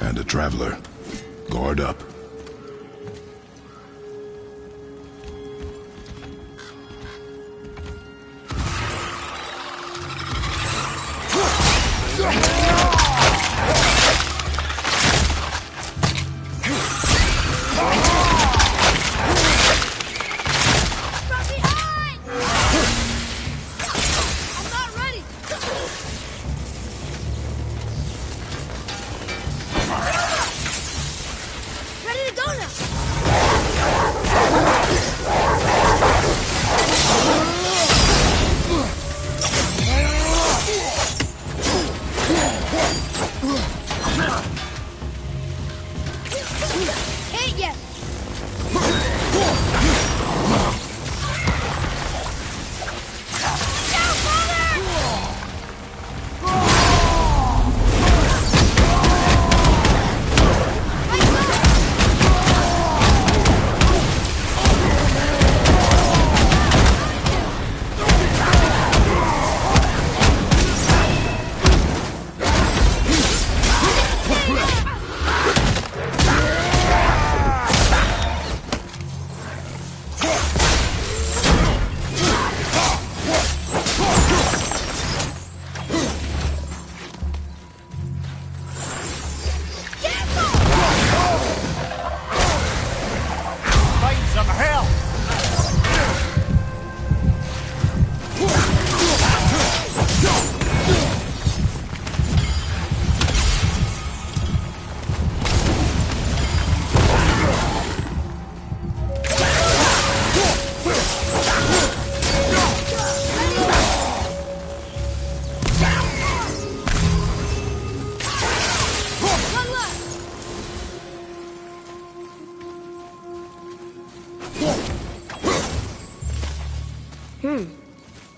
And a traveler. Guard up.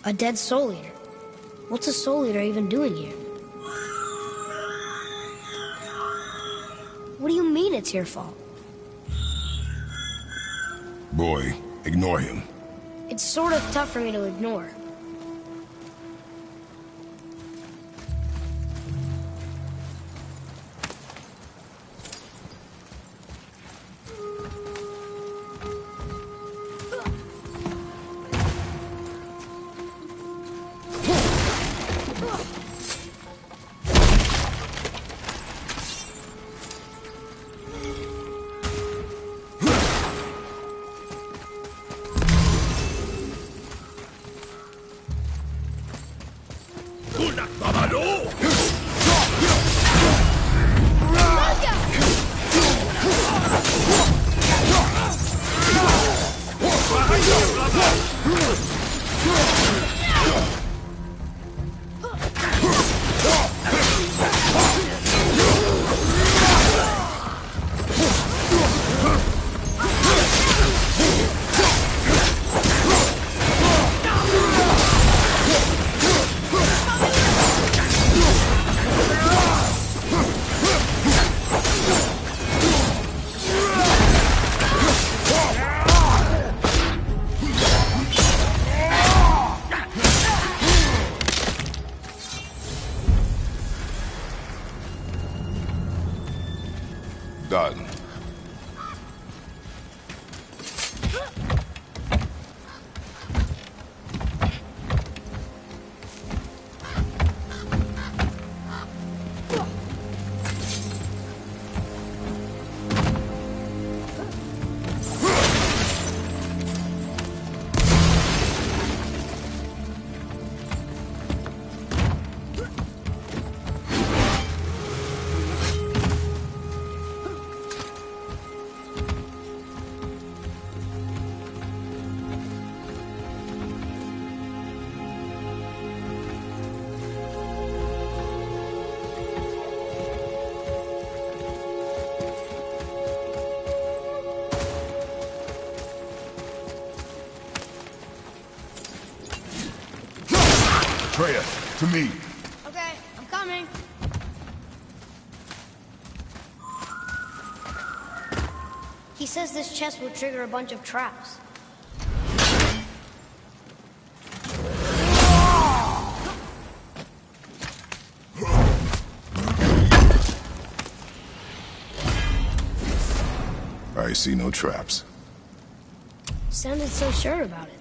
A dead Soul Eater. What's a Soul Eater even doing here? What do you mean it's your fault? Boy, ignore him. It's sort of tough for me to ignore. Done. Atreus, to me. Okay, I'm coming. He says this chest will trigger a bunch of traps. I see no traps. Sounded so sure about it.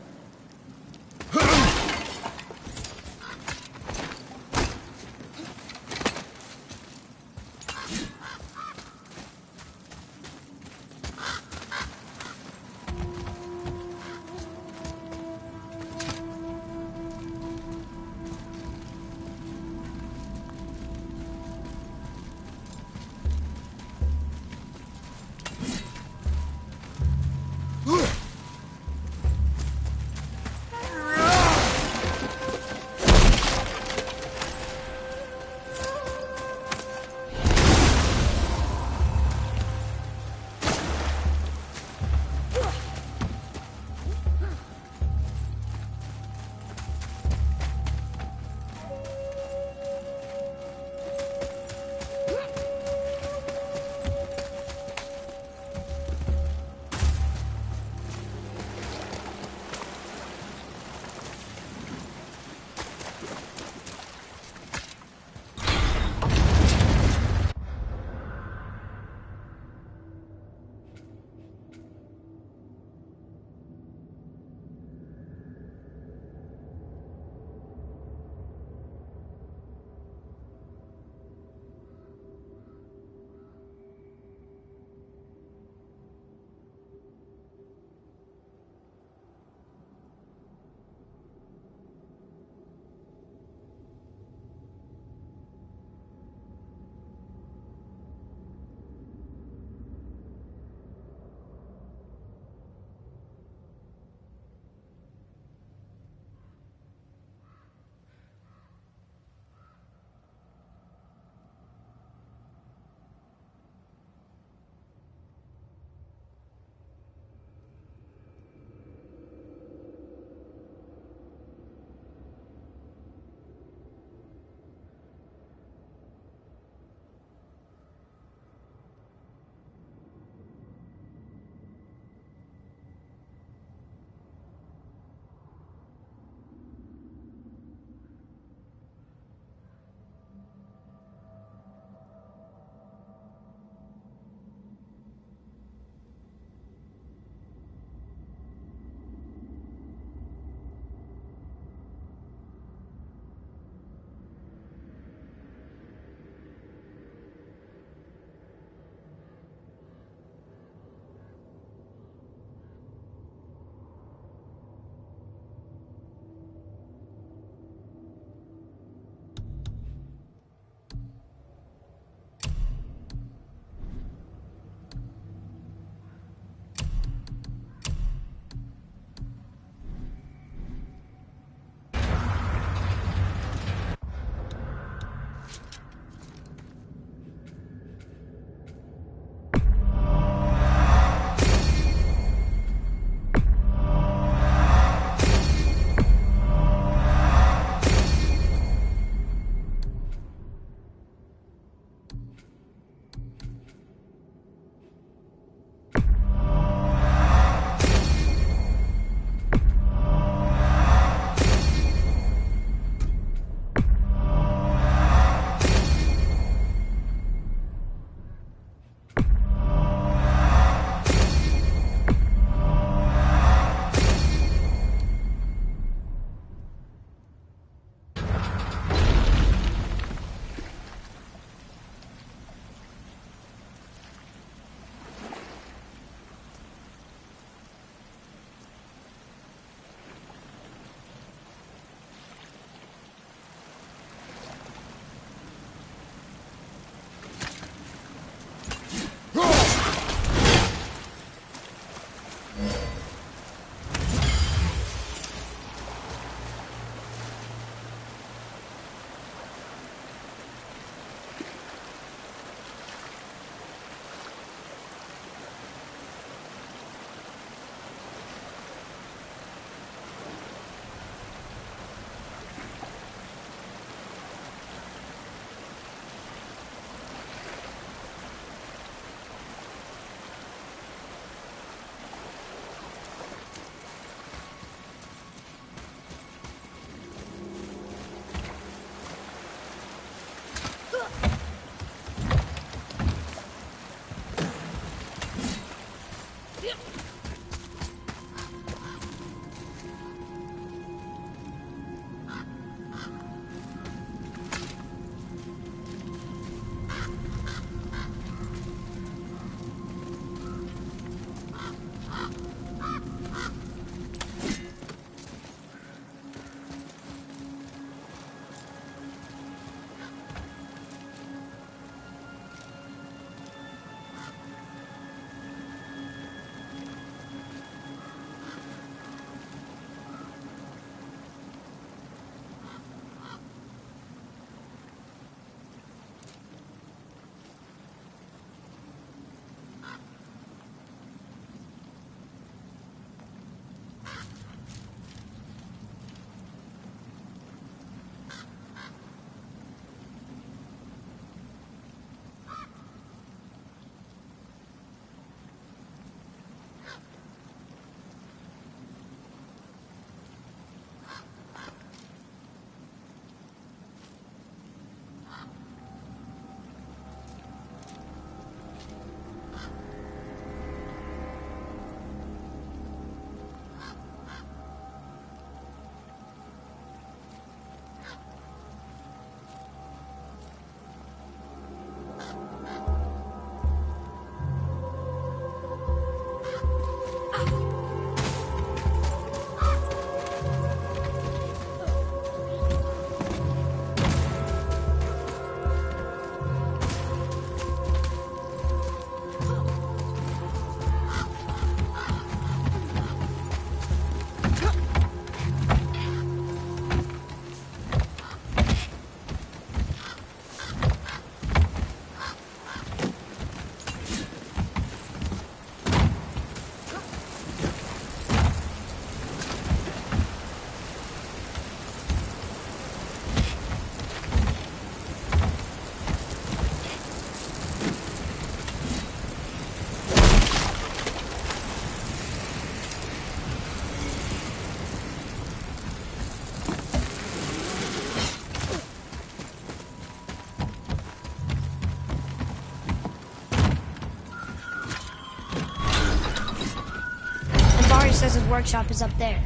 says his workshop is up there.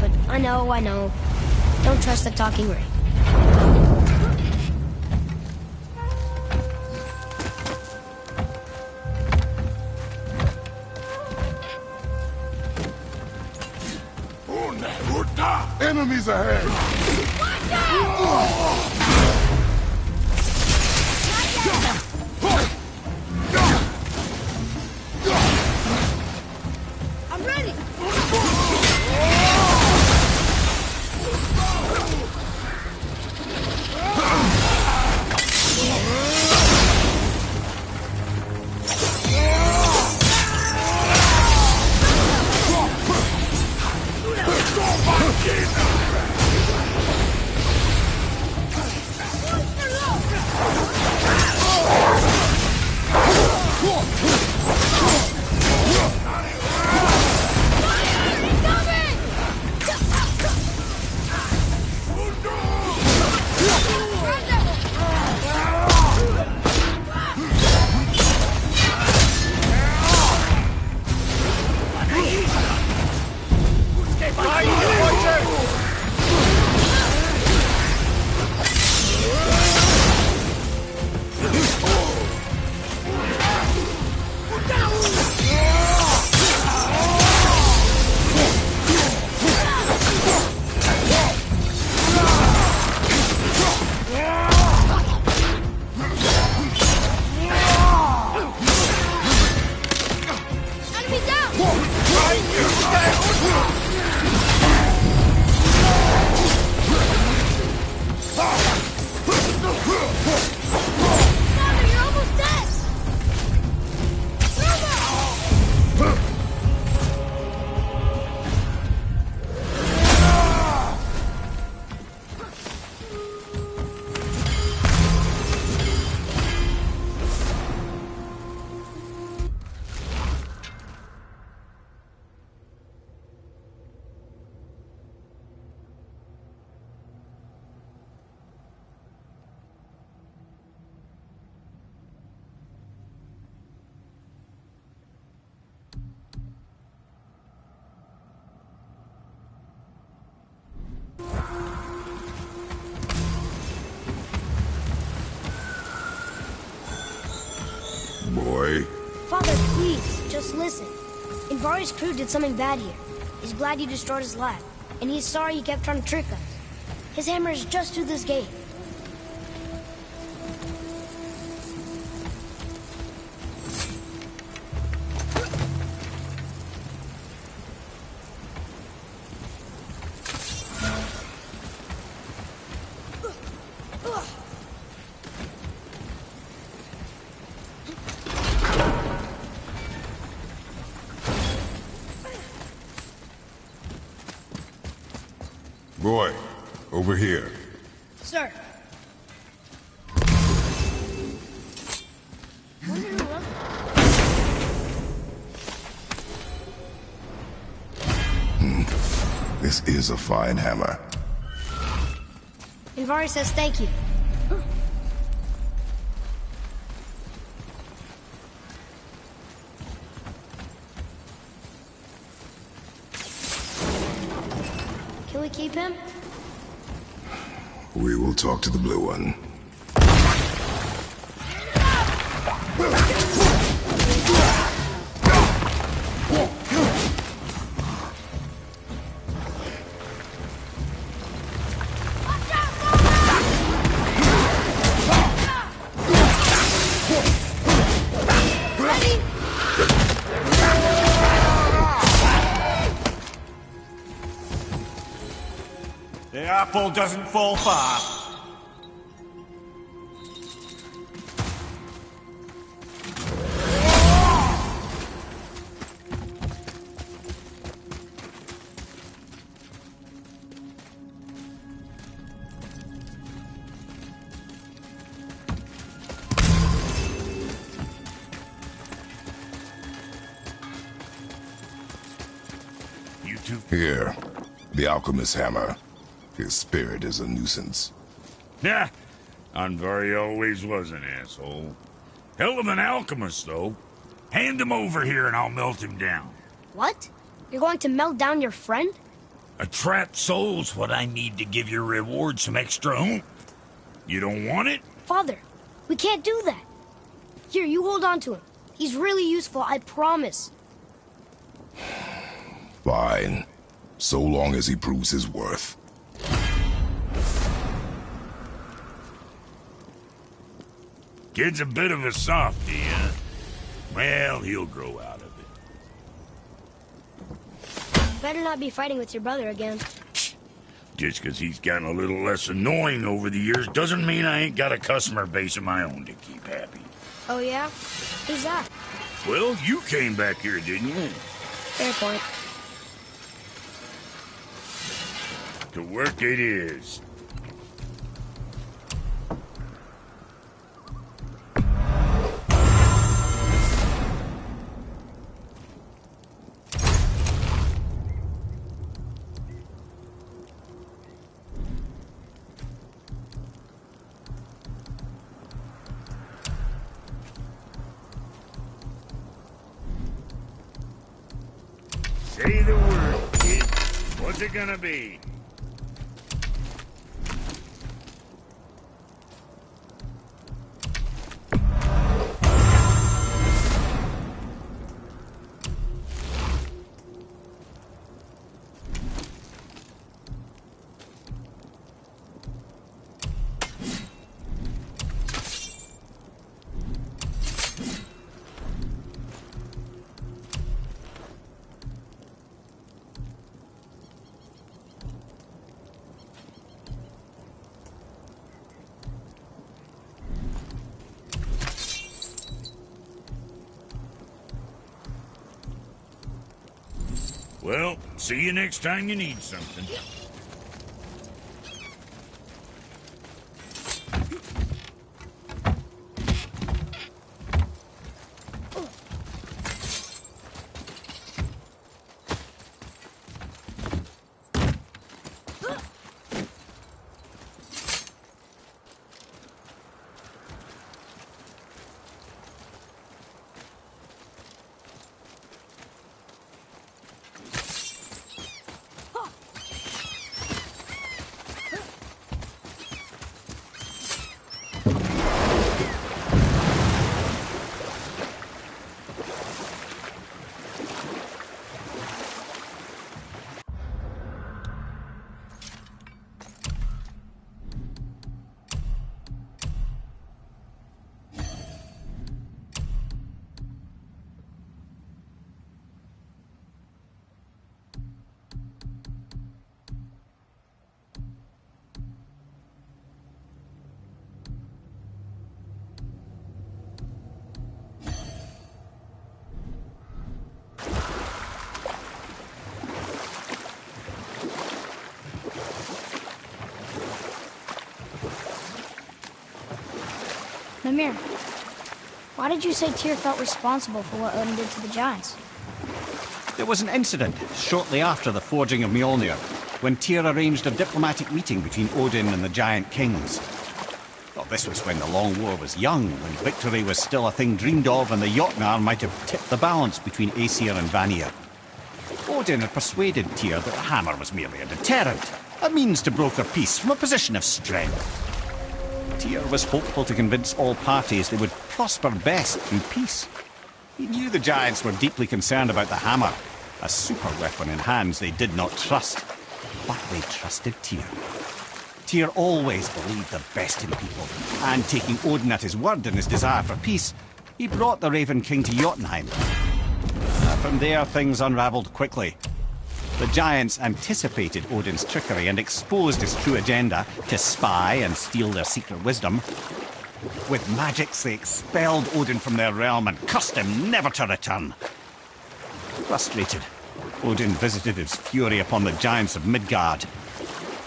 But I know. Don't trust the talking ring. Enemies ahead! Watch out! I'm ready! Boy. Father, please, just listen. Invari's crew did something bad here. He's glad you destroyed his lab, and he's sorry you kept trying to trick us. His hammer is just through this gate. Boy, over here. Sir. This is a fine hammer. Invari says thank you. Can we keep him? We will talk to the blue one. The apple doesn't fall far. You two? Here, the alchemist's hammer. His spirit is a nuisance. Yeah, Andvari always was an asshole. Hell of an alchemist, though. Hand him over here and I'll melt him down. What? You're going to melt down your friend? A trapped soul's what I need to give your reward some extra oomph. You don't want it? Father, we can't do that. Here, you hold on to him. He's really useful, I promise. Fine. So long as he proves his worth. Kid's a bit of a softie, huh? Well, he'll grow out of it. Better not be fighting with your brother again. Just 'cause he's gotten a little less annoying over the years doesn't mean I ain't got a customer base of my own to keep happy. Oh, yeah? Who's that? Well, you came back here, didn't you? Fair point. To work it is. Say the word, kid. What's it gonna be? Well, see you next time you need something. Mimir, why did you say Tyr felt responsible for what Odin did to the Giants? There was an incident shortly after the forging of Mjolnir, when Tyr arranged a diplomatic meeting between Odin and the Giant Kings. Well, this was when the Long War was young, when victory was still a thing dreamed of, and the Jotnar might have tipped the balance between Aesir and Vanir. Odin had persuaded Tyr that the hammer was merely a deterrent, a means to broker peace from a position of strength. Tyr was hopeful to convince all parties they would prosper best through peace. He knew the Giants were deeply concerned about the hammer, a super weapon in hands they did not trust. But they trusted Tyr. Tyr always believed the best in people, and taking Odin at his word in his desire for peace, he brought the Raven King to Jotunheim. From there, things unraveled quickly. The Giants anticipated Odin's trickery and exposed his true agenda to spy and steal their secret wisdom. With magics, they expelled Odin from their realm and cursed him never to return. Frustrated, Odin visited his fury upon the giants of Midgard.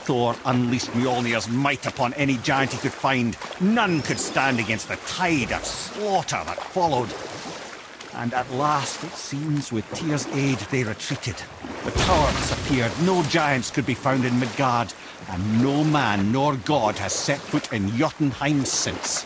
Thor unleashed Mjolnir's might upon any giant he could find. None could stand against the tide of slaughter that followed. And at last, it seems, with Tyr's aid, they retreated. The tower disappeared, no giants could be found in Midgard, and no man nor god has set foot in Jotunheim since.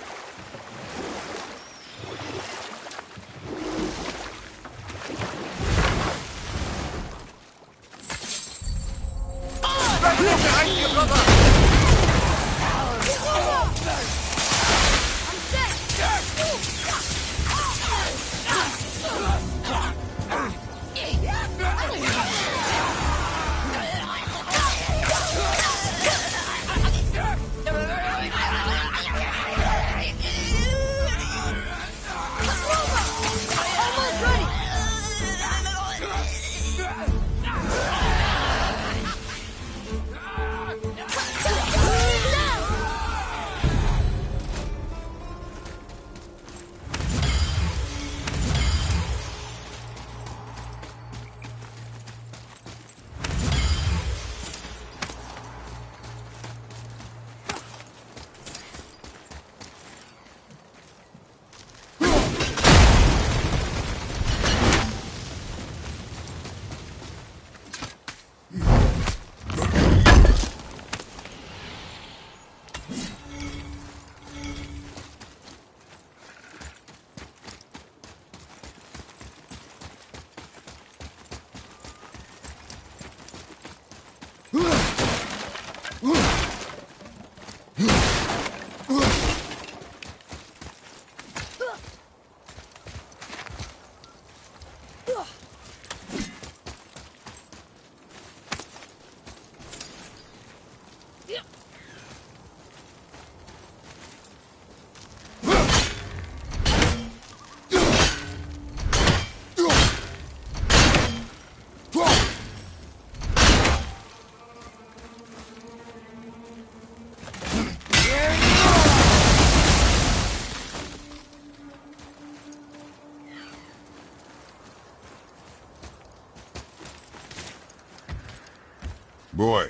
Boy,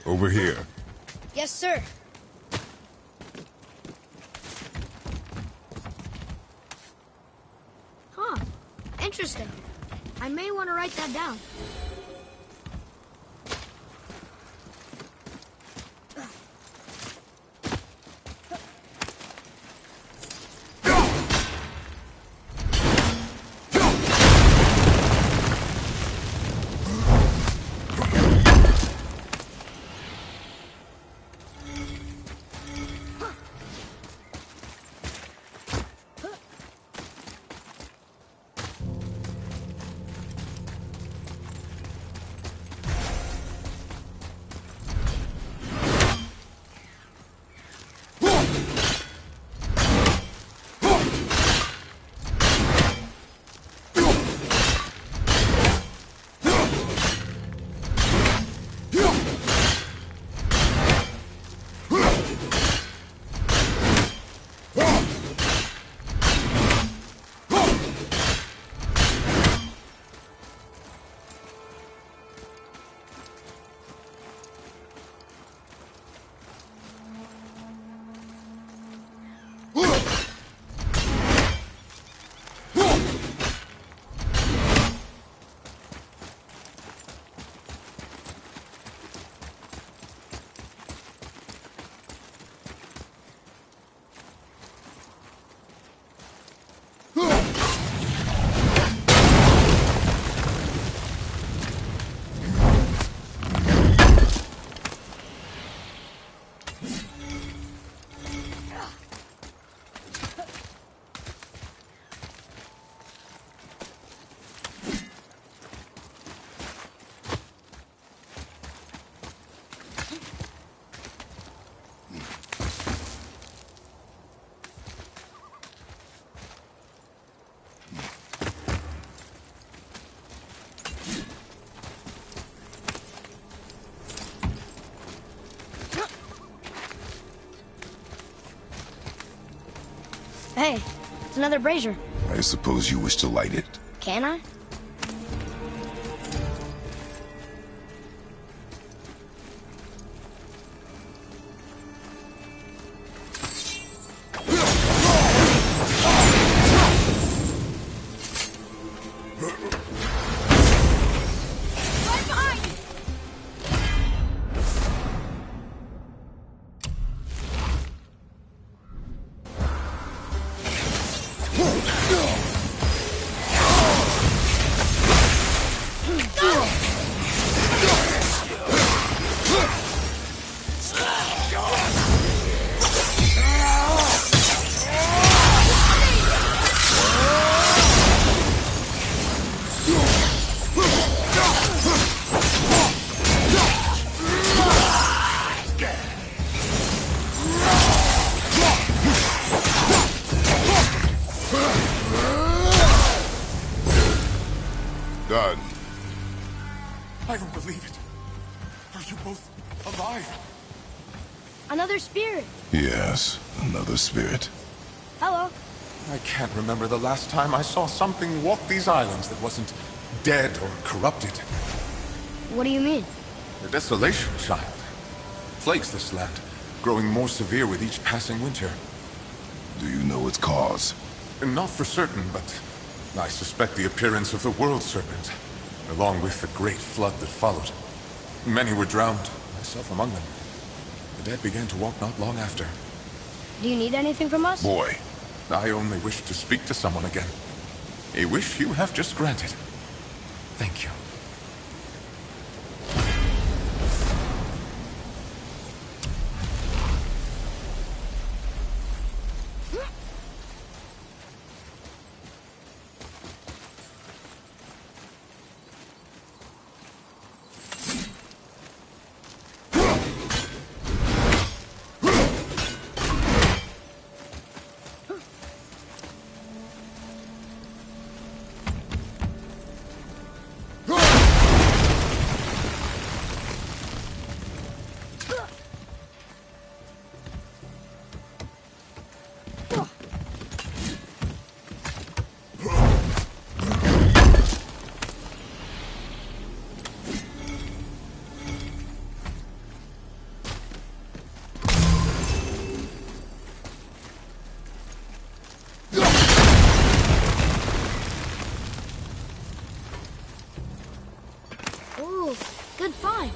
over here. Yes, sir. Huh. Interesting. I may want to write that down. Hey, it's another brazier. I suppose you wish to light it. Can I? Done. I don't believe it. Are you both alive? Another spirit. Yes, another spirit. Hello. I can't remember the last time I saw something walk these islands that wasn't dead or corrupted. What do you mean? The desolation, child, plagues this land, growing more severe with each passing winter. Do you know its cause? Not for certain, but I suspect the appearance of the World Serpent, along with the great flood that followed. Many were drowned, myself among them. The dead began to walk not long after. Do you need anything from us? Boy, I only wish to speak to someone again. A wish you have just granted. Thank you. Ooh, good find.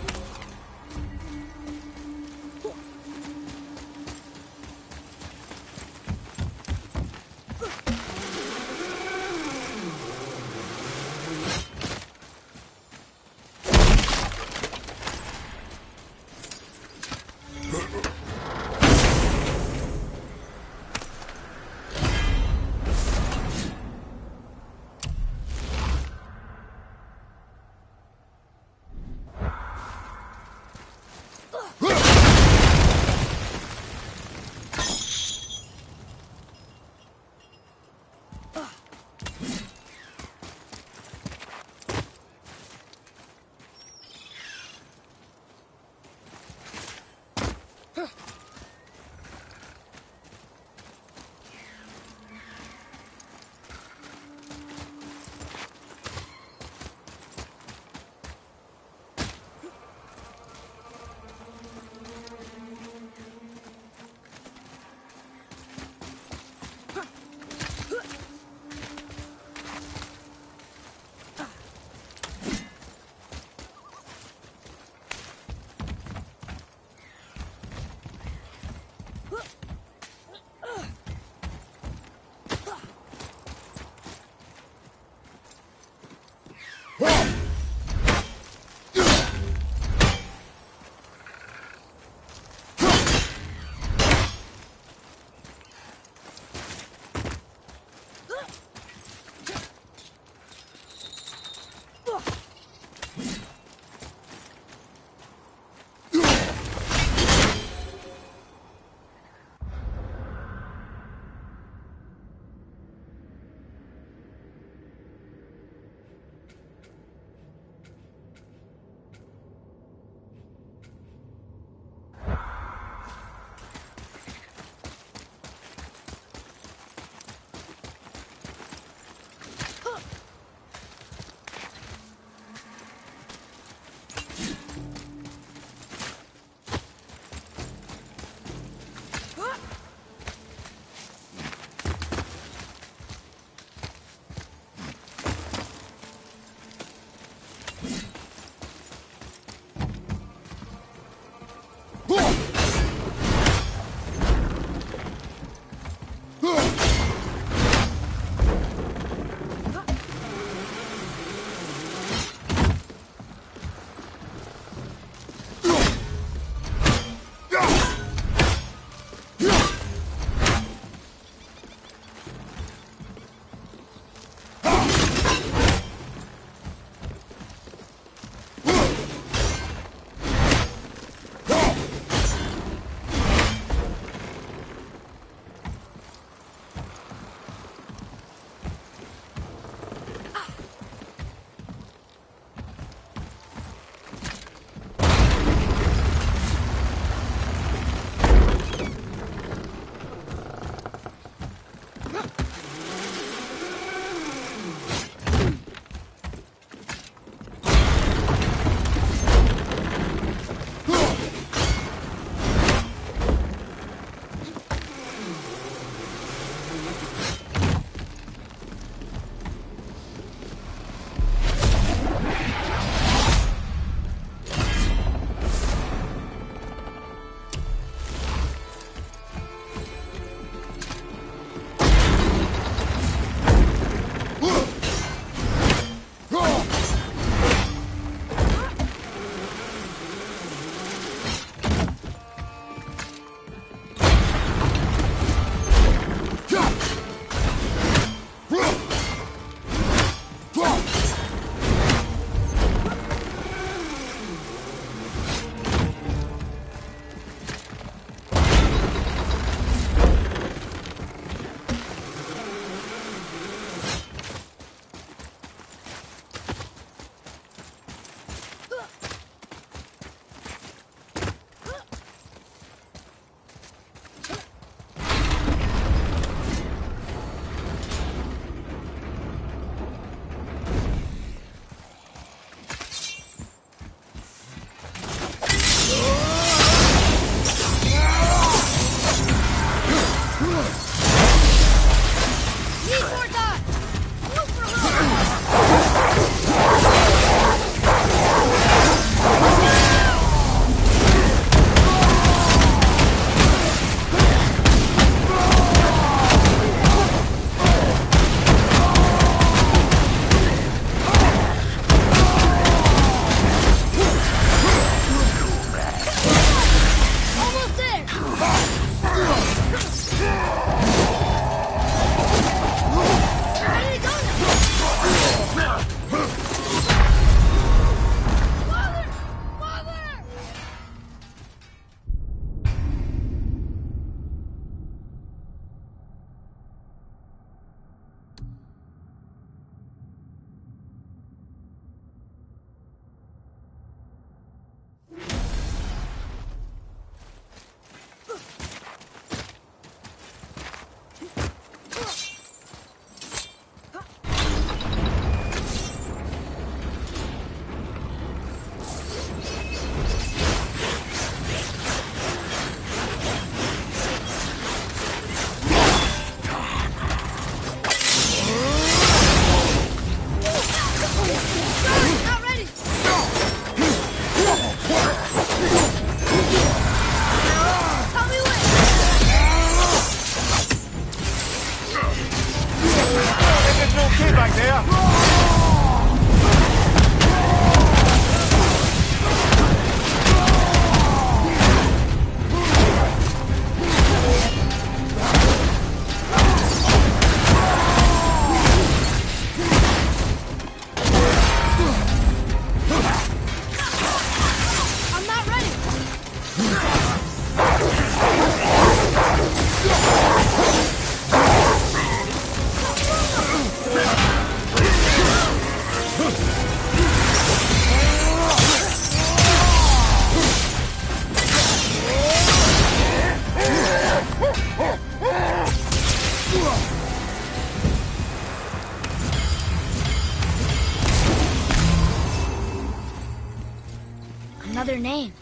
Another name.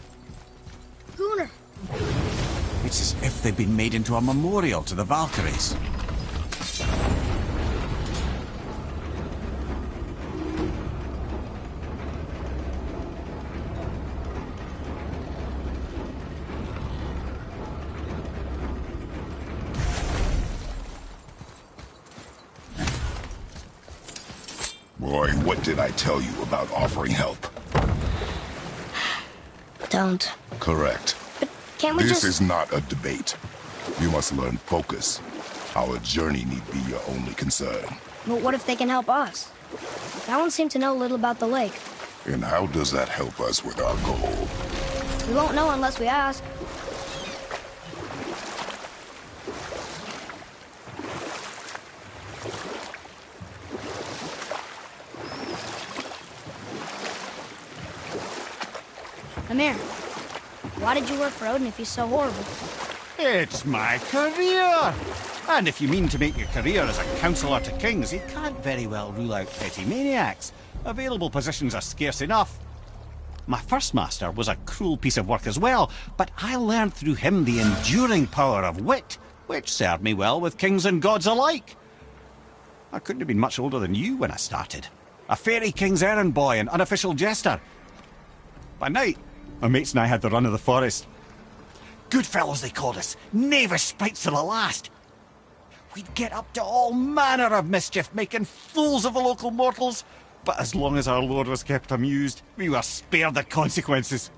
Gunnar. It's as if they've been made into a memorial to the Valkyries. Boy, what did I tell you about offering help? Don't. Correct. But can't we This just... is not a debate. You must learn focus. Our journey need be your only concern. But what if they can help us? That one seemed to know little about the lake. And how does that help us with our goal? We won't know unless we ask. Amir, why did you work for Odin if he's so horrible? It's my career! And if you mean to make your career as a counselor to kings, you can't very well rule out petty maniacs. Available positions are scarce enough. My first master was a cruel piece of work as well, but I learned through him the enduring power of wit, which served me well with kings and gods alike. I couldn't have been much older than you when I started. A fairy king's errand boy and unofficial jester. By night, my mates and I had the run of the forest. Good fellows, they called us. Knavish sprites to the last. We'd get up to all manner of mischief, making fools of the local mortals. But as long as our lord was kept amused, we were spared the consequences.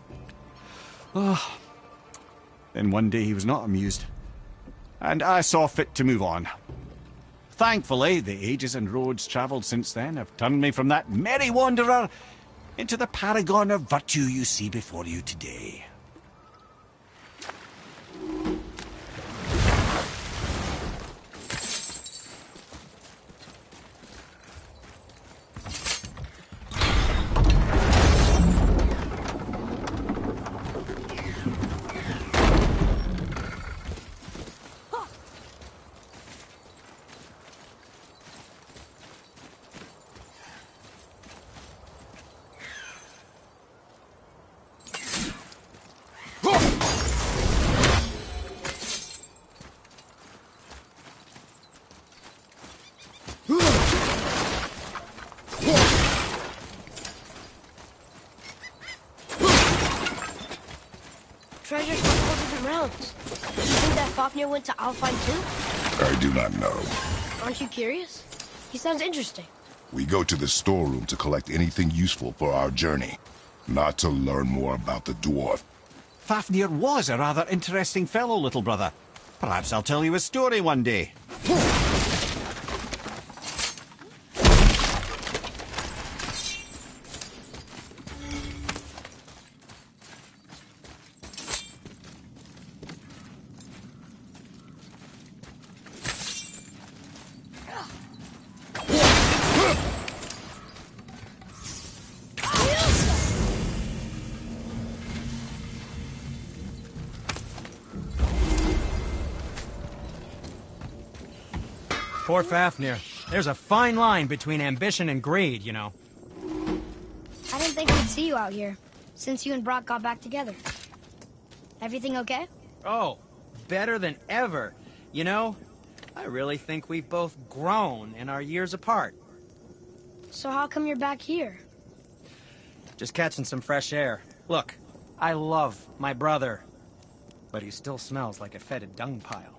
Oh. Then one day he was not amused, and I saw fit to move on. Thankfully, the ages and roads travelled since then have turned me from that merry wanderer into the paragon of virtue you see before you today. Treasures from 4 different realms. Do you think that Fafnir went to Alfheim too? I do not know. Aren't you curious? He sounds interesting. We go to the storeroom to collect anything useful for our journey, not to learn more about the dwarf. Fafnir was a rather interesting fellow, little brother. Perhaps I'll tell you a story one day. Poor Fafnir. There's a fine line between ambition and greed, you know. I didn't think we'd see you out here, since you and Brock got back together. Everything okay? Oh, better than ever. You know, I really think we've both grown in our years apart. So how come you're back here? Just catching some fresh air. Look, I love my brother, but he still smells like a fetid dung pile.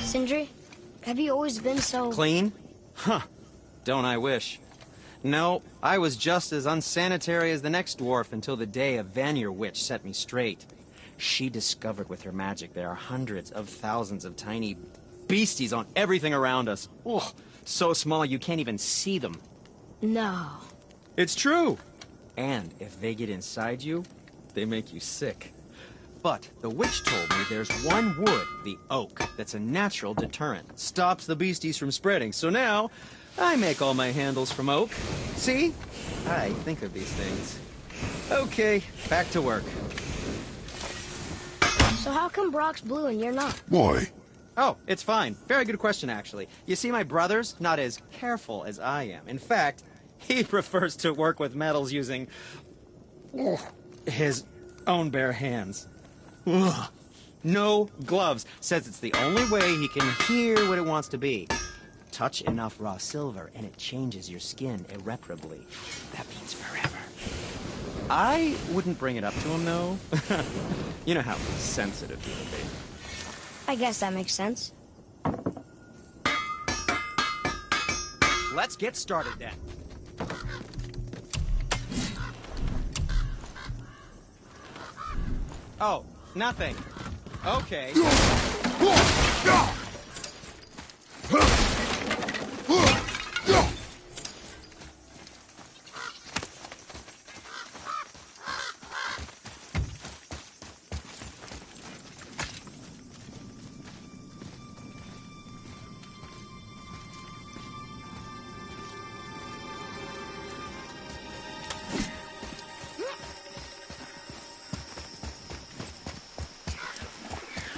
Sindri, have you always been so... Clean? Huh. Don't I wish. No, I was just as unsanitary as the next dwarf until the day a Vanir witch set me straight. She discovered with her magic there are hundreds of thousands of tiny beasties on everything around us. Oh, so small you can't even see them. No. It's true. And if they get inside you, they make you sick. But the witch told me there's one wood, the oak, that's a natural deterrent. Stops the beasties from spreading. So now, I make all my handles from oak. See? I think of these things. Okay, back to work. So how come Brock's blue and you're not? Boy, Oh, it's fine. Very good question, actually. You see, my brother's not as careful as I am. In fact, he prefers to work with metals using His own bare hands. Ugh. No gloves. Says it's the only way he can hear what it wants to be. Touch enough raw silver and it changes your skin irreparably. That means forever. I wouldn't bring it up to him, though. You know how sensitive he would be. I guess that makes sense. Let's get started then. Oh, nothing. Okay.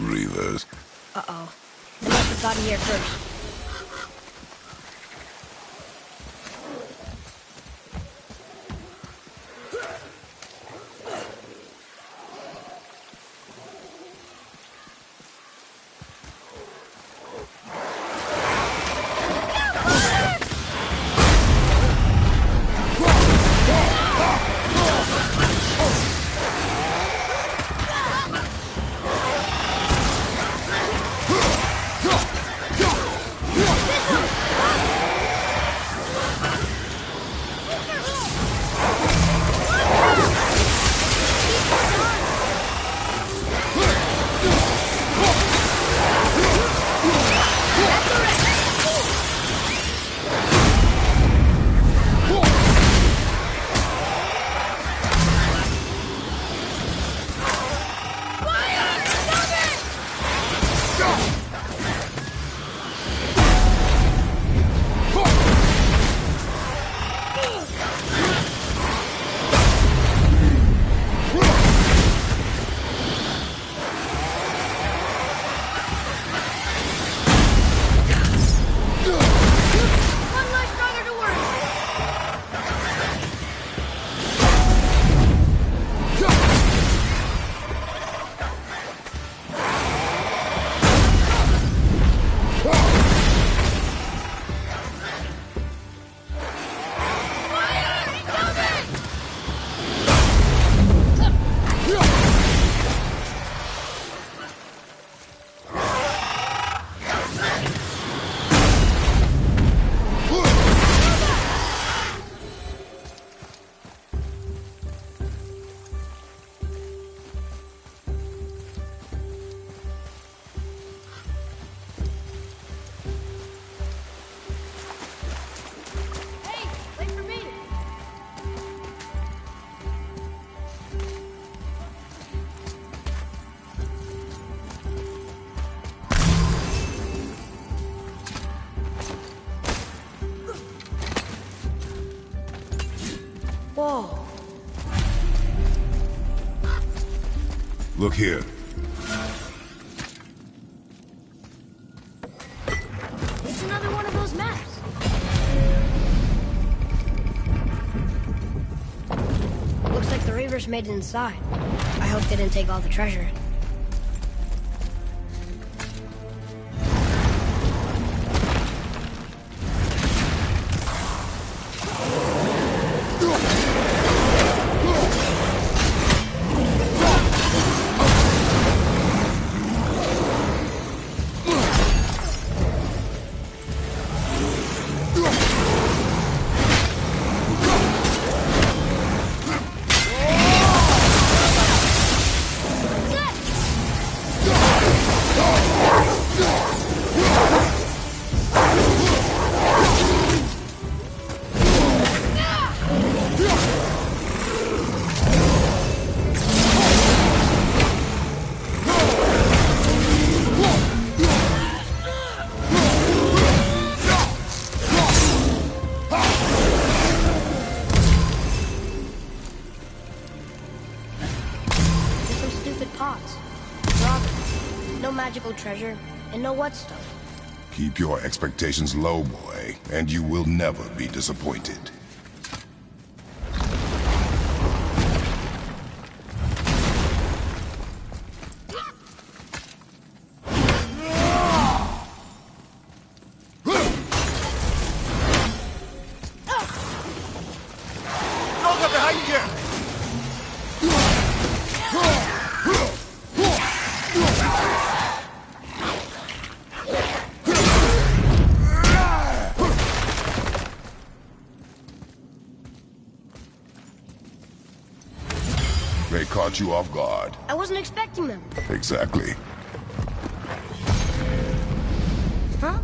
Reavers. Uh-oh. I must have gotten here first. Whoa. Look here. It's another one of those maps. Looks like the Reavers made it inside. I hope they didn't take all the treasure. Magical treasure, and no whetstone. Keep your expectations low, boy, and you will never be disappointed. Stronger behind you! They caught you off guard. I wasn't expecting them. Exactly. Huh?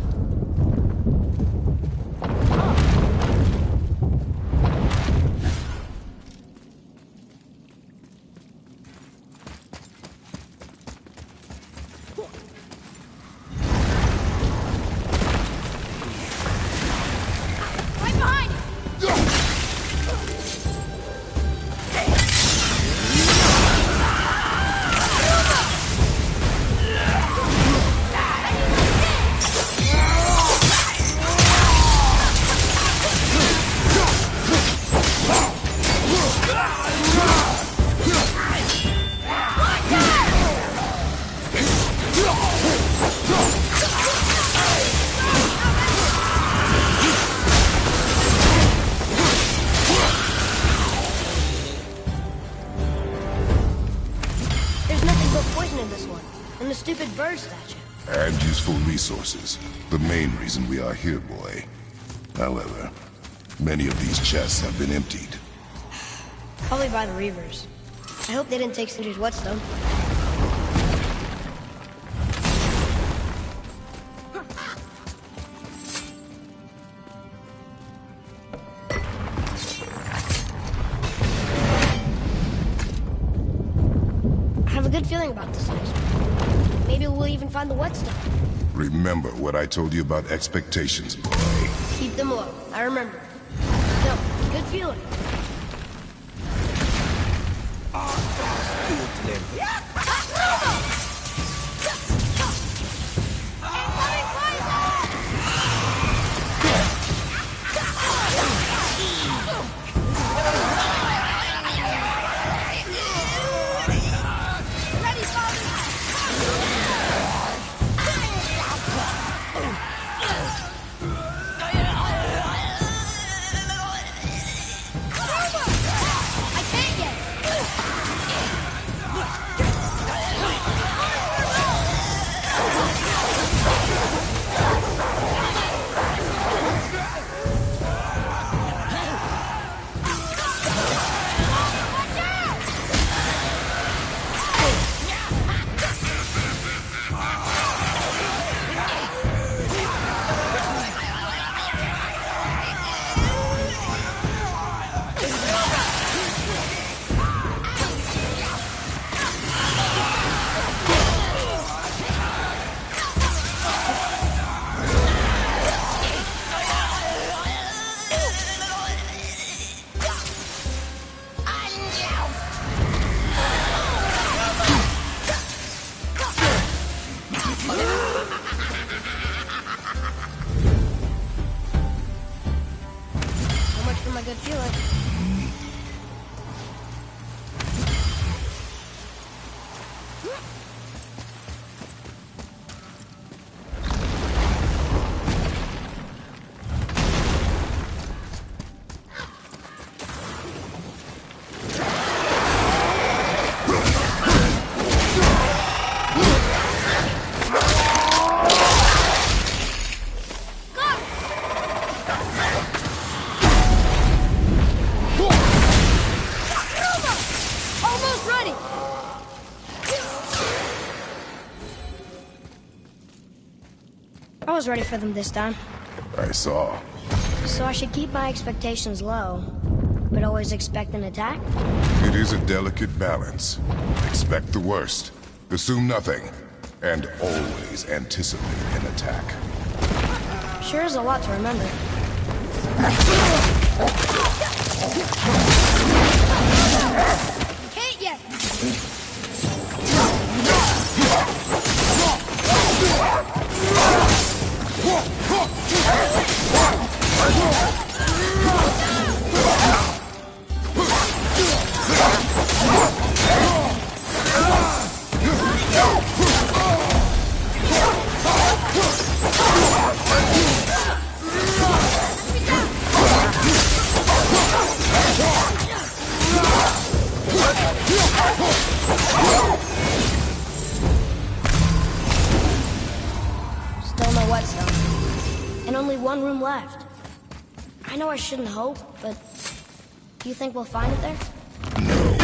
Right behind! There's nothing but poison in this one. And the stupid bird statue. And useful resources. The main reason we are here, boy. However, many of these chests have been emptied. Probably by the Reavers. I hope they didn't take Cinder's whetstone. I have a good feeling about this next one. Maybe we'll even find the whetstone. Remember what I told you about expectations, boy. Keep them low. I remember. No, good feeling. I can't get it! good feeling. I was ready for them this time. I saw. So I should keep my expectations low, but always expect an attack? It is a delicate balance. Expect the worst, assume nothing, and always anticipate an attack. Sure is a lot to remember. Can't yet! know I shouldn't hope, but do you think we'll find it there? No.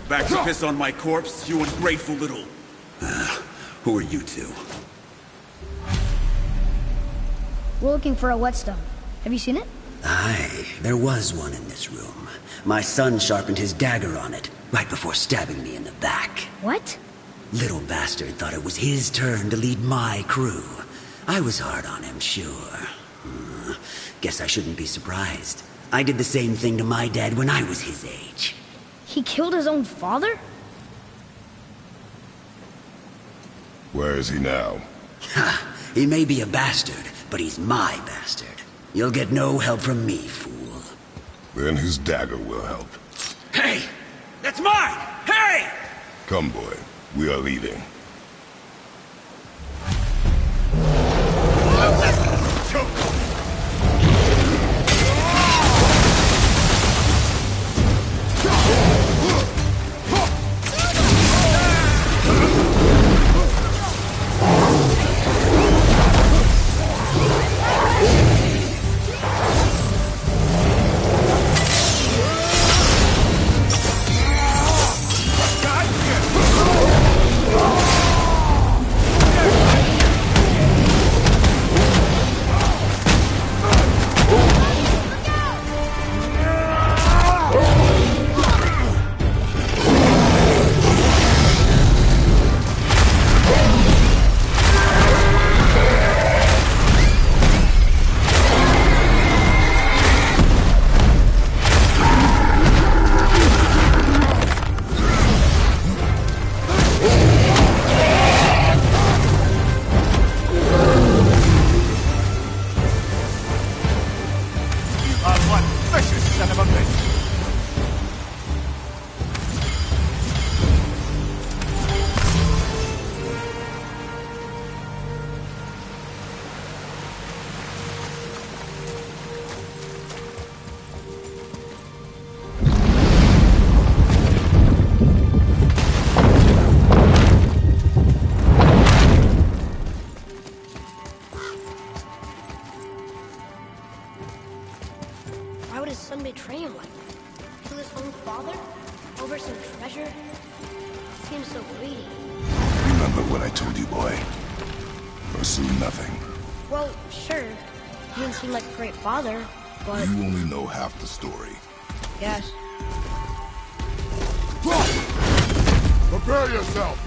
Back to piss on my corpse, you ungrateful little... who are you two? We're looking for a whetstone. Have you seen it? Aye, there was one in this room. My son sharpened his dagger on it, right before stabbing me in the back. What? Little bastard thought it was his turn to lead my crew. I was hard on him, sure. Guess I shouldn't be surprised. I did the same thing to my dad when I was his age. He killed his own father? Where is he now? Ha! He may be a bastard, but he's my bastard. You'll get no help from me, fool. Then his dagger will help. Hey! That's mine! Hey! Come, boy. We are leaving. Why would his son betray him like that? Kill his own father? Over some treasure? Seems so greedy. Remember what I told you, boy. Pursue nothing. Well, sure. He didn't seem like a great father, but... You only know half the story. Yes. Prepare yourself!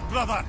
brother!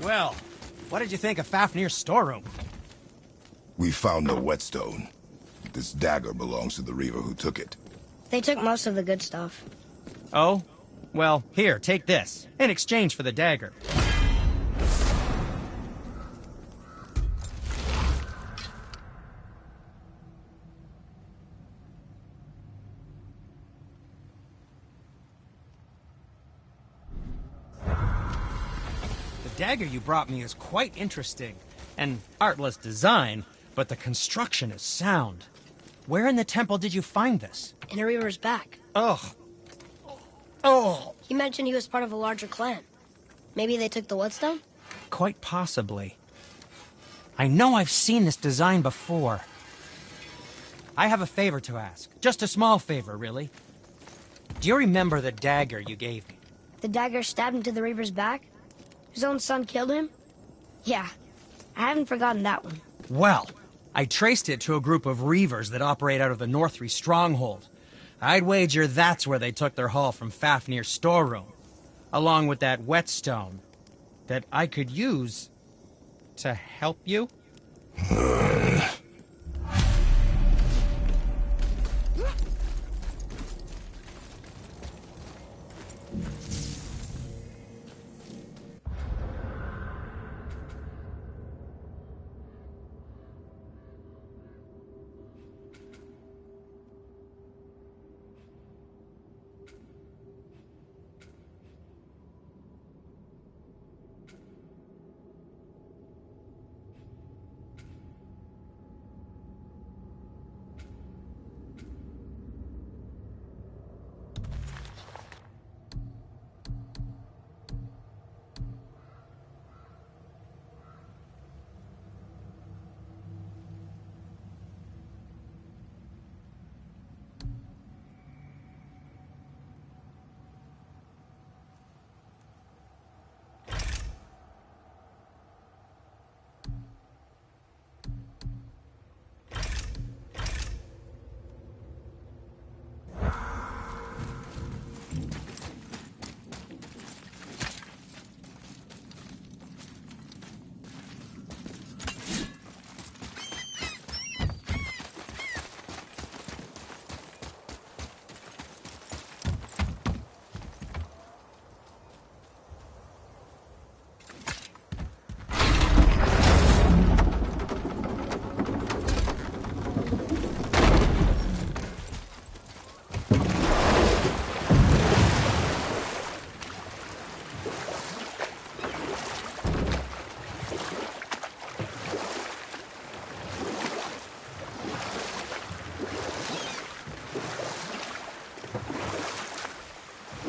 Well, what did you think of Fafnir's storeroom? We found no whetstone. This dagger belongs to the Reaver who took it. They took most of the good stuff. Oh? Well, here, take this, in exchange for the dagger. The dagger you brought me is quite interesting. An artless design, but the construction is sound. Where in the temple did you find this? In a Reaver's back. Ugh. Oh! He mentioned he was part of a larger clan. Maybe they took the whetstone? Quite possibly. I know I've seen this design before. I have a favor to ask. Just a small favor, really. Do you remember the dagger you gave me? The dagger stabbed into the Reaver's back? His own son killed him? Yeah, I haven't forgotten that one. Well, I traced it to a group of Reavers that operate out of the Northree stronghold. I'd wager that's where they took their haul from Fafnir's storeroom, along with that whetstone that I could use to help you.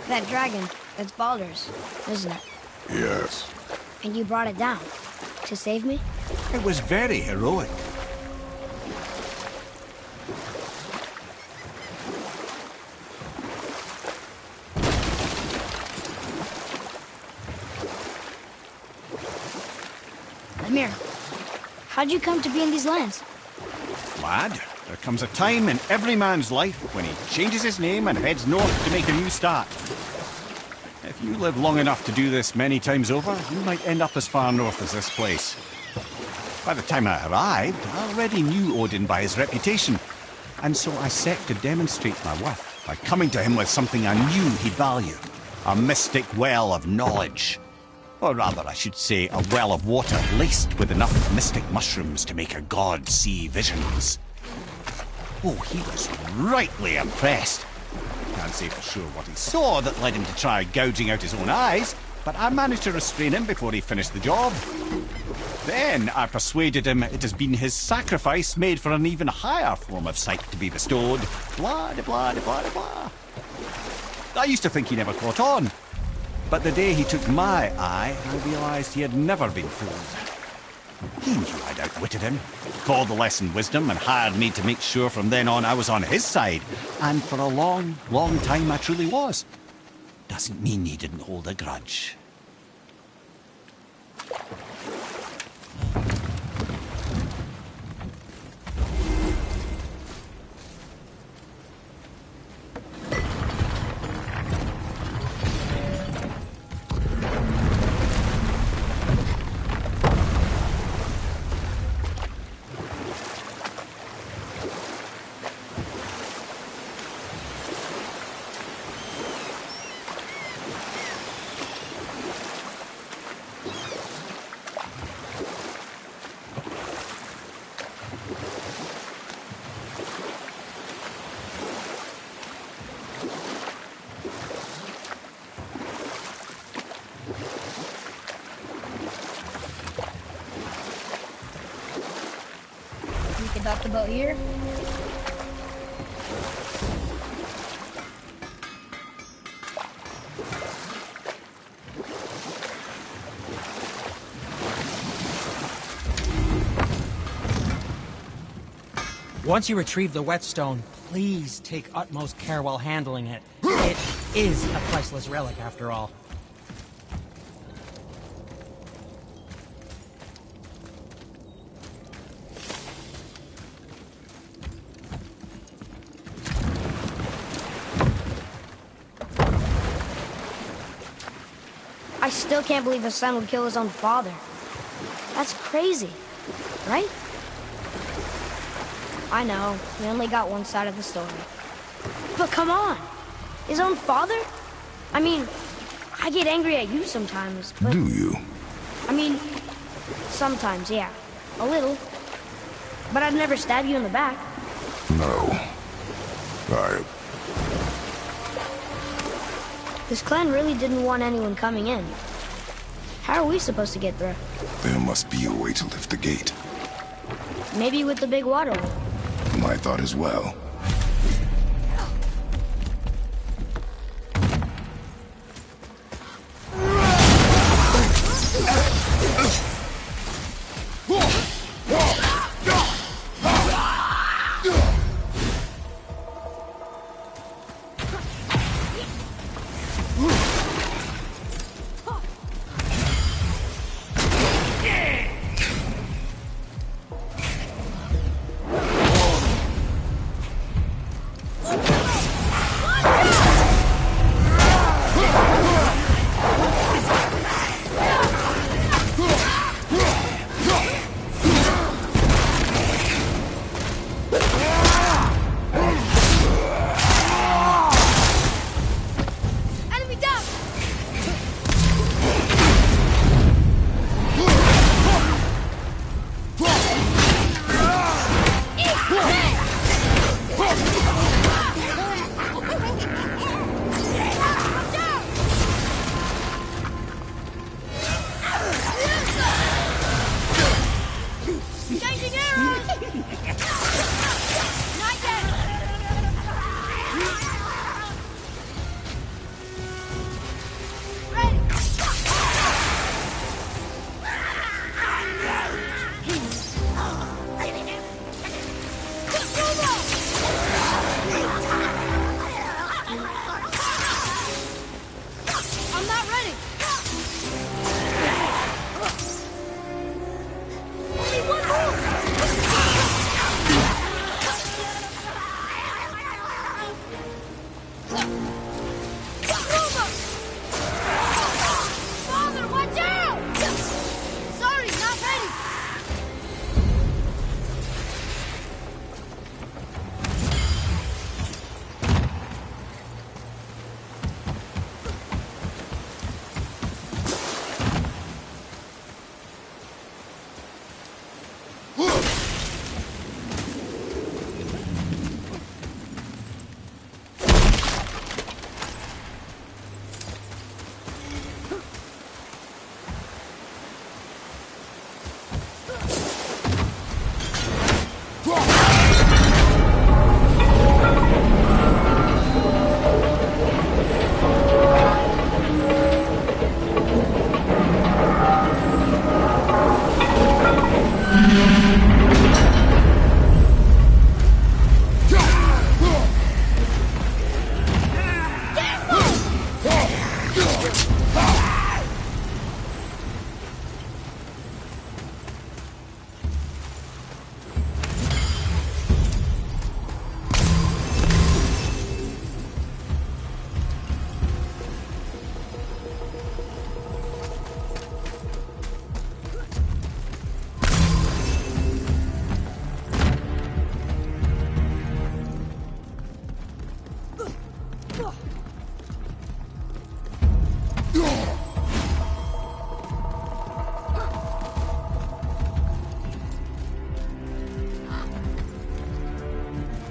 That dragon, that's Baldur's, isn't it? Yes. And you brought it down to save me? It was very heroic. Ymir, how'd you come to be in these lands? Lad, there comes a time in every man's life when he changes his name and heads north to make a new start. If you live long enough to do this many times over, you might end up as far north as this place. By the time I arrived, I already knew Odin by his reputation, and so I set to demonstrate my worth by coming to him with something I knew he'd value. A mystic well of knowledge. Or rather, I should say, a well of water laced with enough mystic mushrooms to make a god see visions. Oh, he was rightly impressed. Can't say for sure what he saw that led him to try gouging out his own eyes, but I managed to restrain him before he finished the job. Then I persuaded him it has been his sacrifice made for an even higher form of sight to be bestowed. Blah, de blah, de blah, de blah. I used to think he never caught on, but the day he took my eye, I realized he had never been fooled. He knew I'd outwitted him, called the lesson wisdom, and hired me to make sure from then on I was on his side. And for a long, long time I truly was. Doesn't mean he didn't hold a grudge. Dock the boat here? Once you retrieve the whetstone, please take utmost care while handling it. It is a priceless relic, after all. I still can't believe his son would kill his own father. That's crazy, right? I know, we only got one side of the story. But come on! His own father? I mean, I get angry at you sometimes, but... Do you? I mean, sometimes, yeah. A little. But I'd never stab you in the back. No. This clan really didn't want anyone coming in. How are we supposed to get through? There must be a way to lift the gate. Maybe with the big water wheel. My thought as well.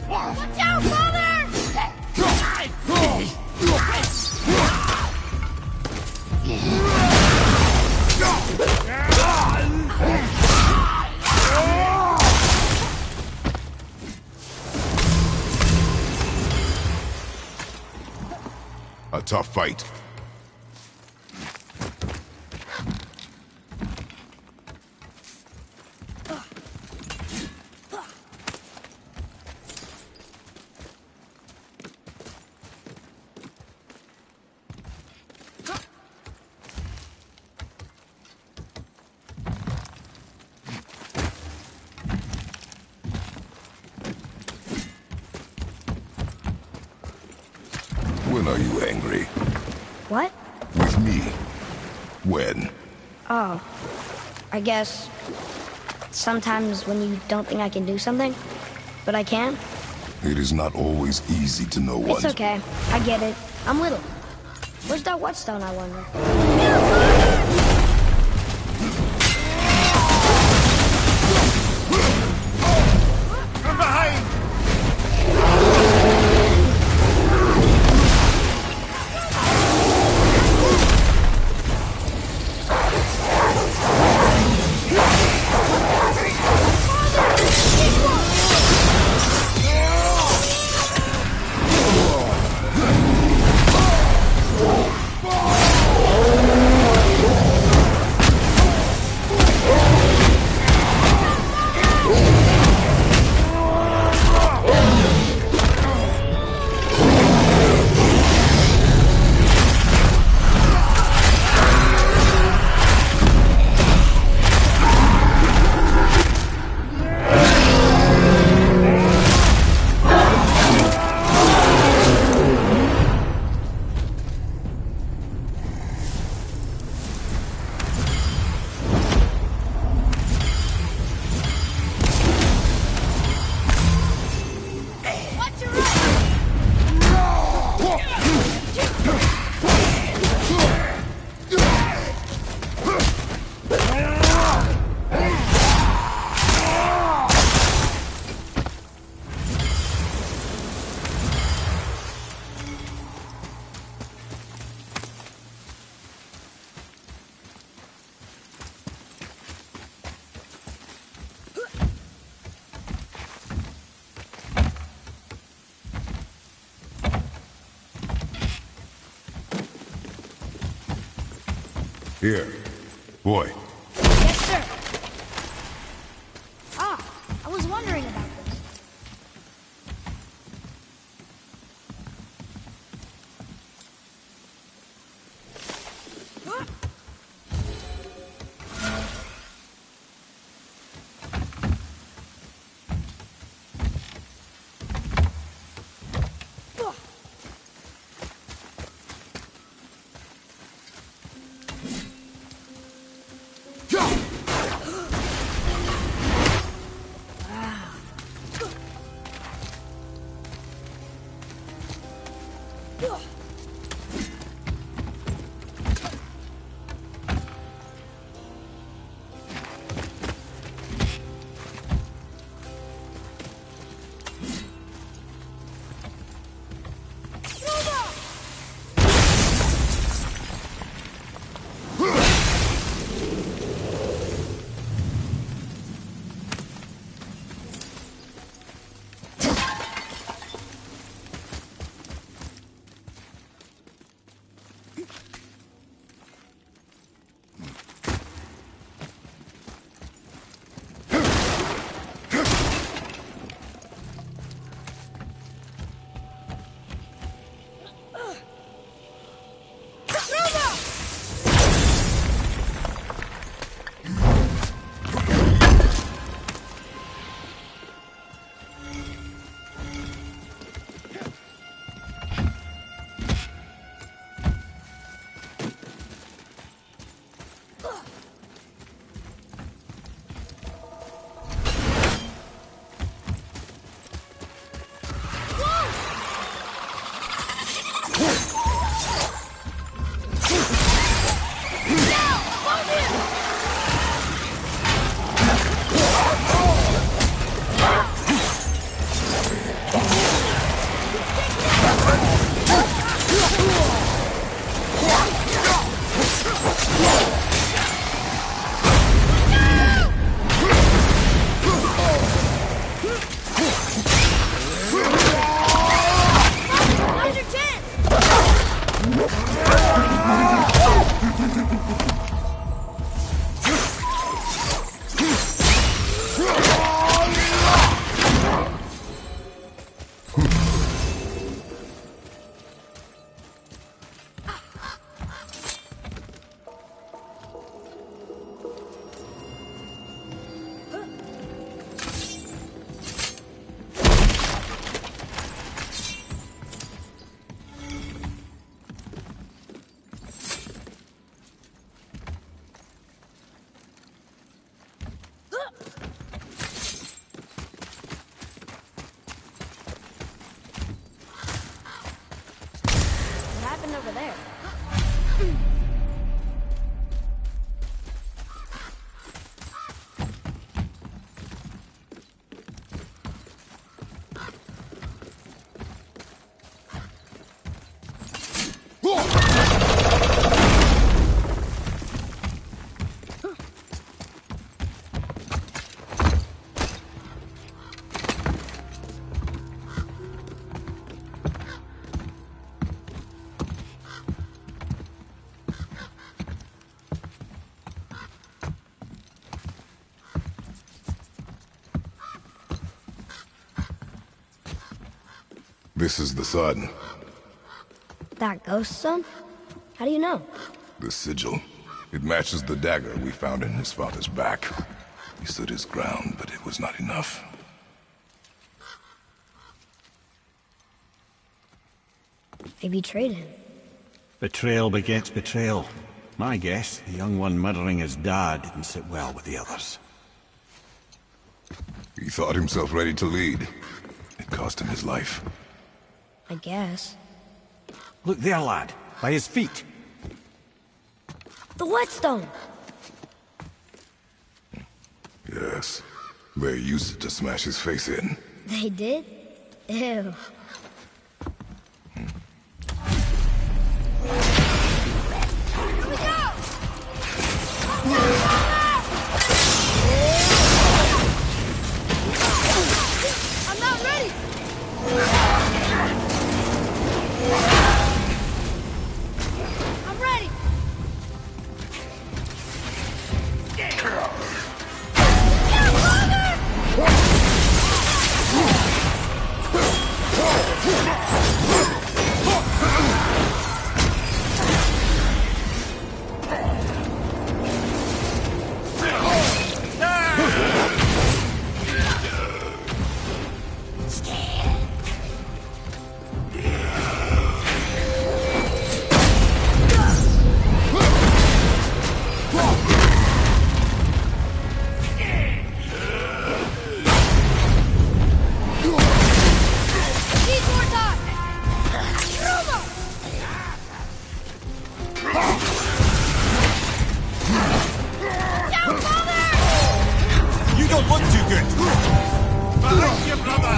Watch out, Father! A tough fight. are you angry? What? With me. When? Oh. I guess... sometimes when you don't think I can do something, but I can. It is not always easy to know what... It's okay. I get it. I'm little. Where's that whetstone, I wonder? From behind! Here. Boy. Yes, sir. Ah, I was wondering about this. happened over there? This is the sun. That ghost son? How do you know? The sigil. It matches the dagger we found in his father's back. He stood his ground, but it was not enough. They betrayed him. Betrayal begets betrayal. My guess, the young one murdering his dad didn't sit well with the others. He thought himself ready to lead. It cost him his life. I guess. Look there, lad. By his feet. The whetstone! Yes. They used it to smash his face in. They did? Ew. I'm not ready! I'm ready! You don't look too good. Behind you, brother!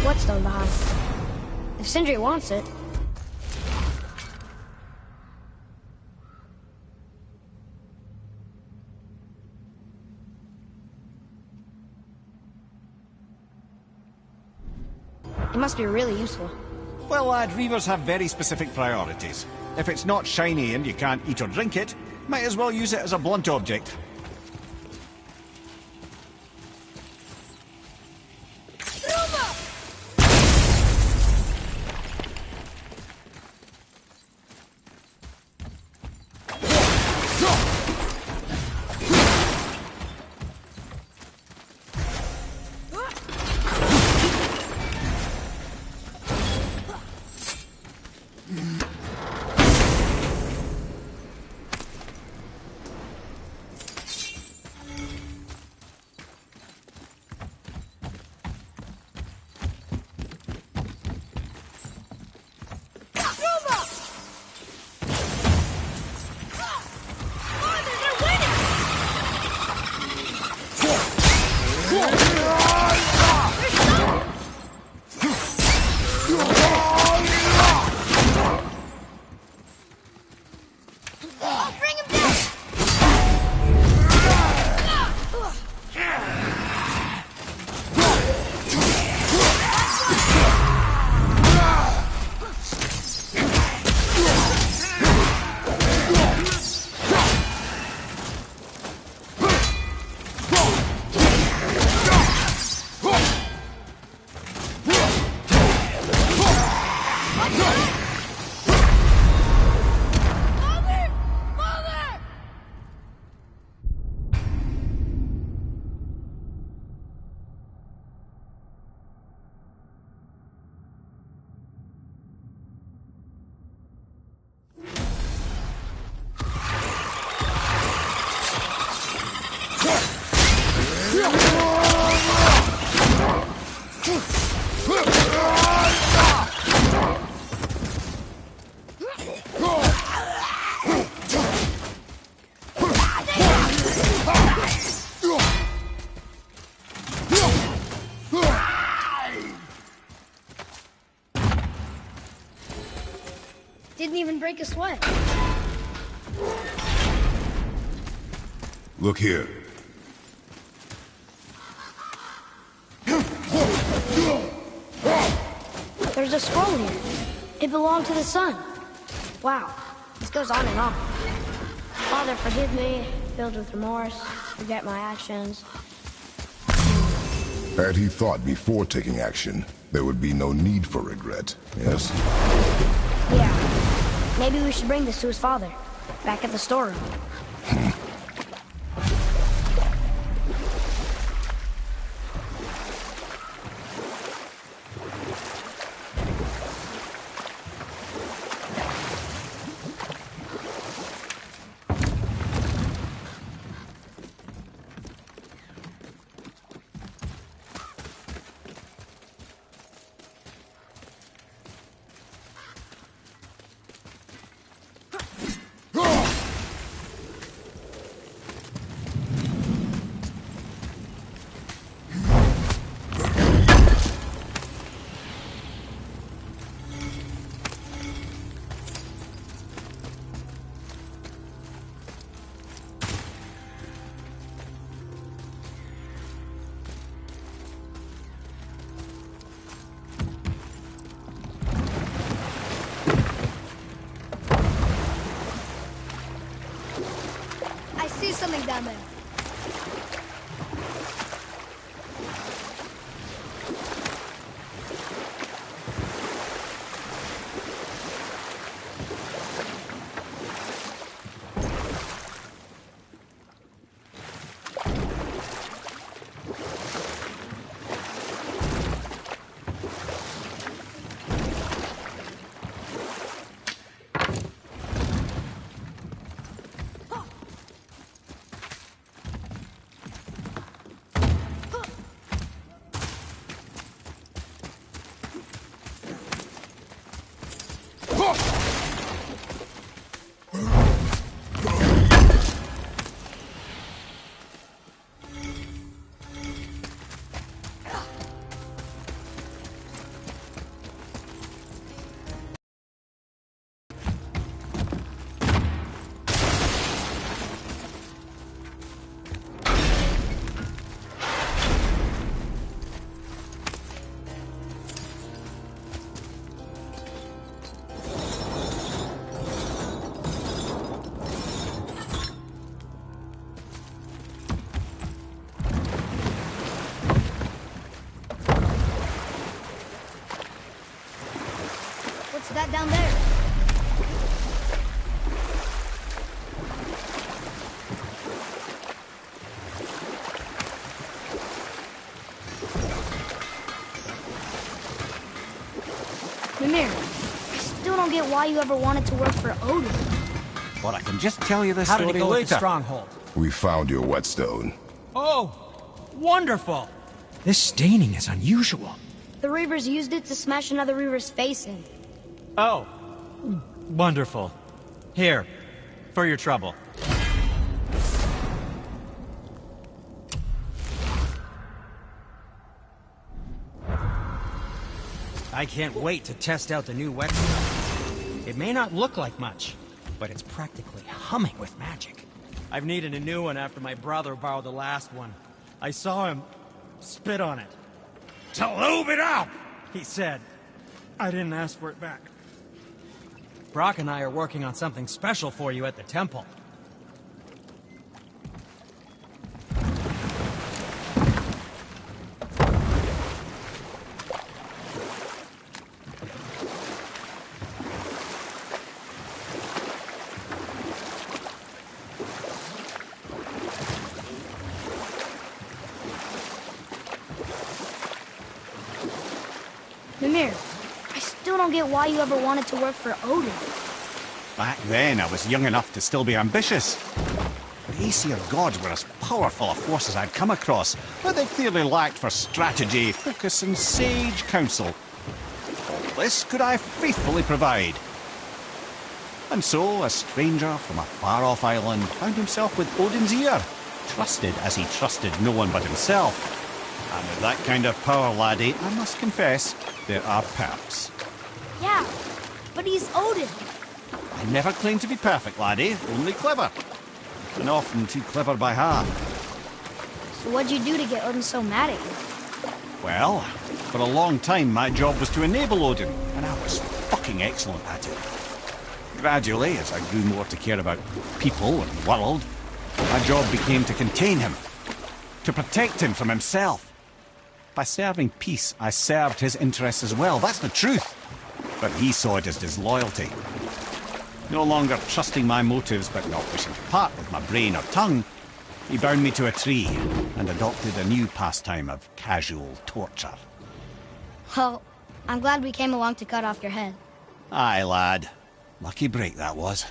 Whetstone behind. If Sindri wants it. It must be really useful. Well, lad, reavers have very specific priorities. If it's not shiny and you can't eat or drink it, might as well use it as a blunt object. break a sweat. Look here. There's a scroll here. It belonged to the sun. Wow, this goes on and on. Father, forgive me, filled with remorse, forget my actions. Had he thought before taking action, there would be no need for regret, yes? Yeah, maybe we should bring this to his father, back at the storeroom. Something down there. That down there. Mimir, I still don't get why you ever wanted to work for Odin. Well, I can just tell you this How story did it go later. with the stronghold? We found your whetstone. Oh, wonderful. This staining is unusual. The Reavers used it to smash another Reaver's face in. Oh, wonderful. Here, for your trouble. I can't wait to test out the new whetstone. It may not look like much, but it's practically humming with magic. I've needed a new one after my brother borrowed the last one. I saw him spit on it. To lube it up! He said. I didn't ask for it back. Brock and I are working on something special for you at the temple. Mimir, I still don't get why you ever wanted to work for Odin. Back then, I was young enough to still be ambitious. The Aesir gods were as powerful a force as I'd come across, but they clearly lacked for strategy, focus, and sage counsel. All this could I faithfully provide. And so, a stranger from a far-off island found himself with Odin's ear, trusted as he trusted no one but himself. And with that kind of power, laddie, I must confess, there are perks. Yeah, but he's Odin. I never claimed to be perfect, laddie. Only clever. And often too clever by half. So what'd you do to get Odin so mad at you? Well, for a long time my job was to enable Odin, and I was fucking excellent at it. Gradually, as I grew more to care about people and the world, my job became to contain him, to protect him from himself. By serving peace, I served his interests as well, that's the truth. But he saw it as disloyalty. No longer trusting my motives, but not wishing to part with my brain or tongue, he bound me to a tree and adopted a new pastime of casual torture. Well, I'm glad we came along to cut off your head. Aye, lad. Lucky break that was.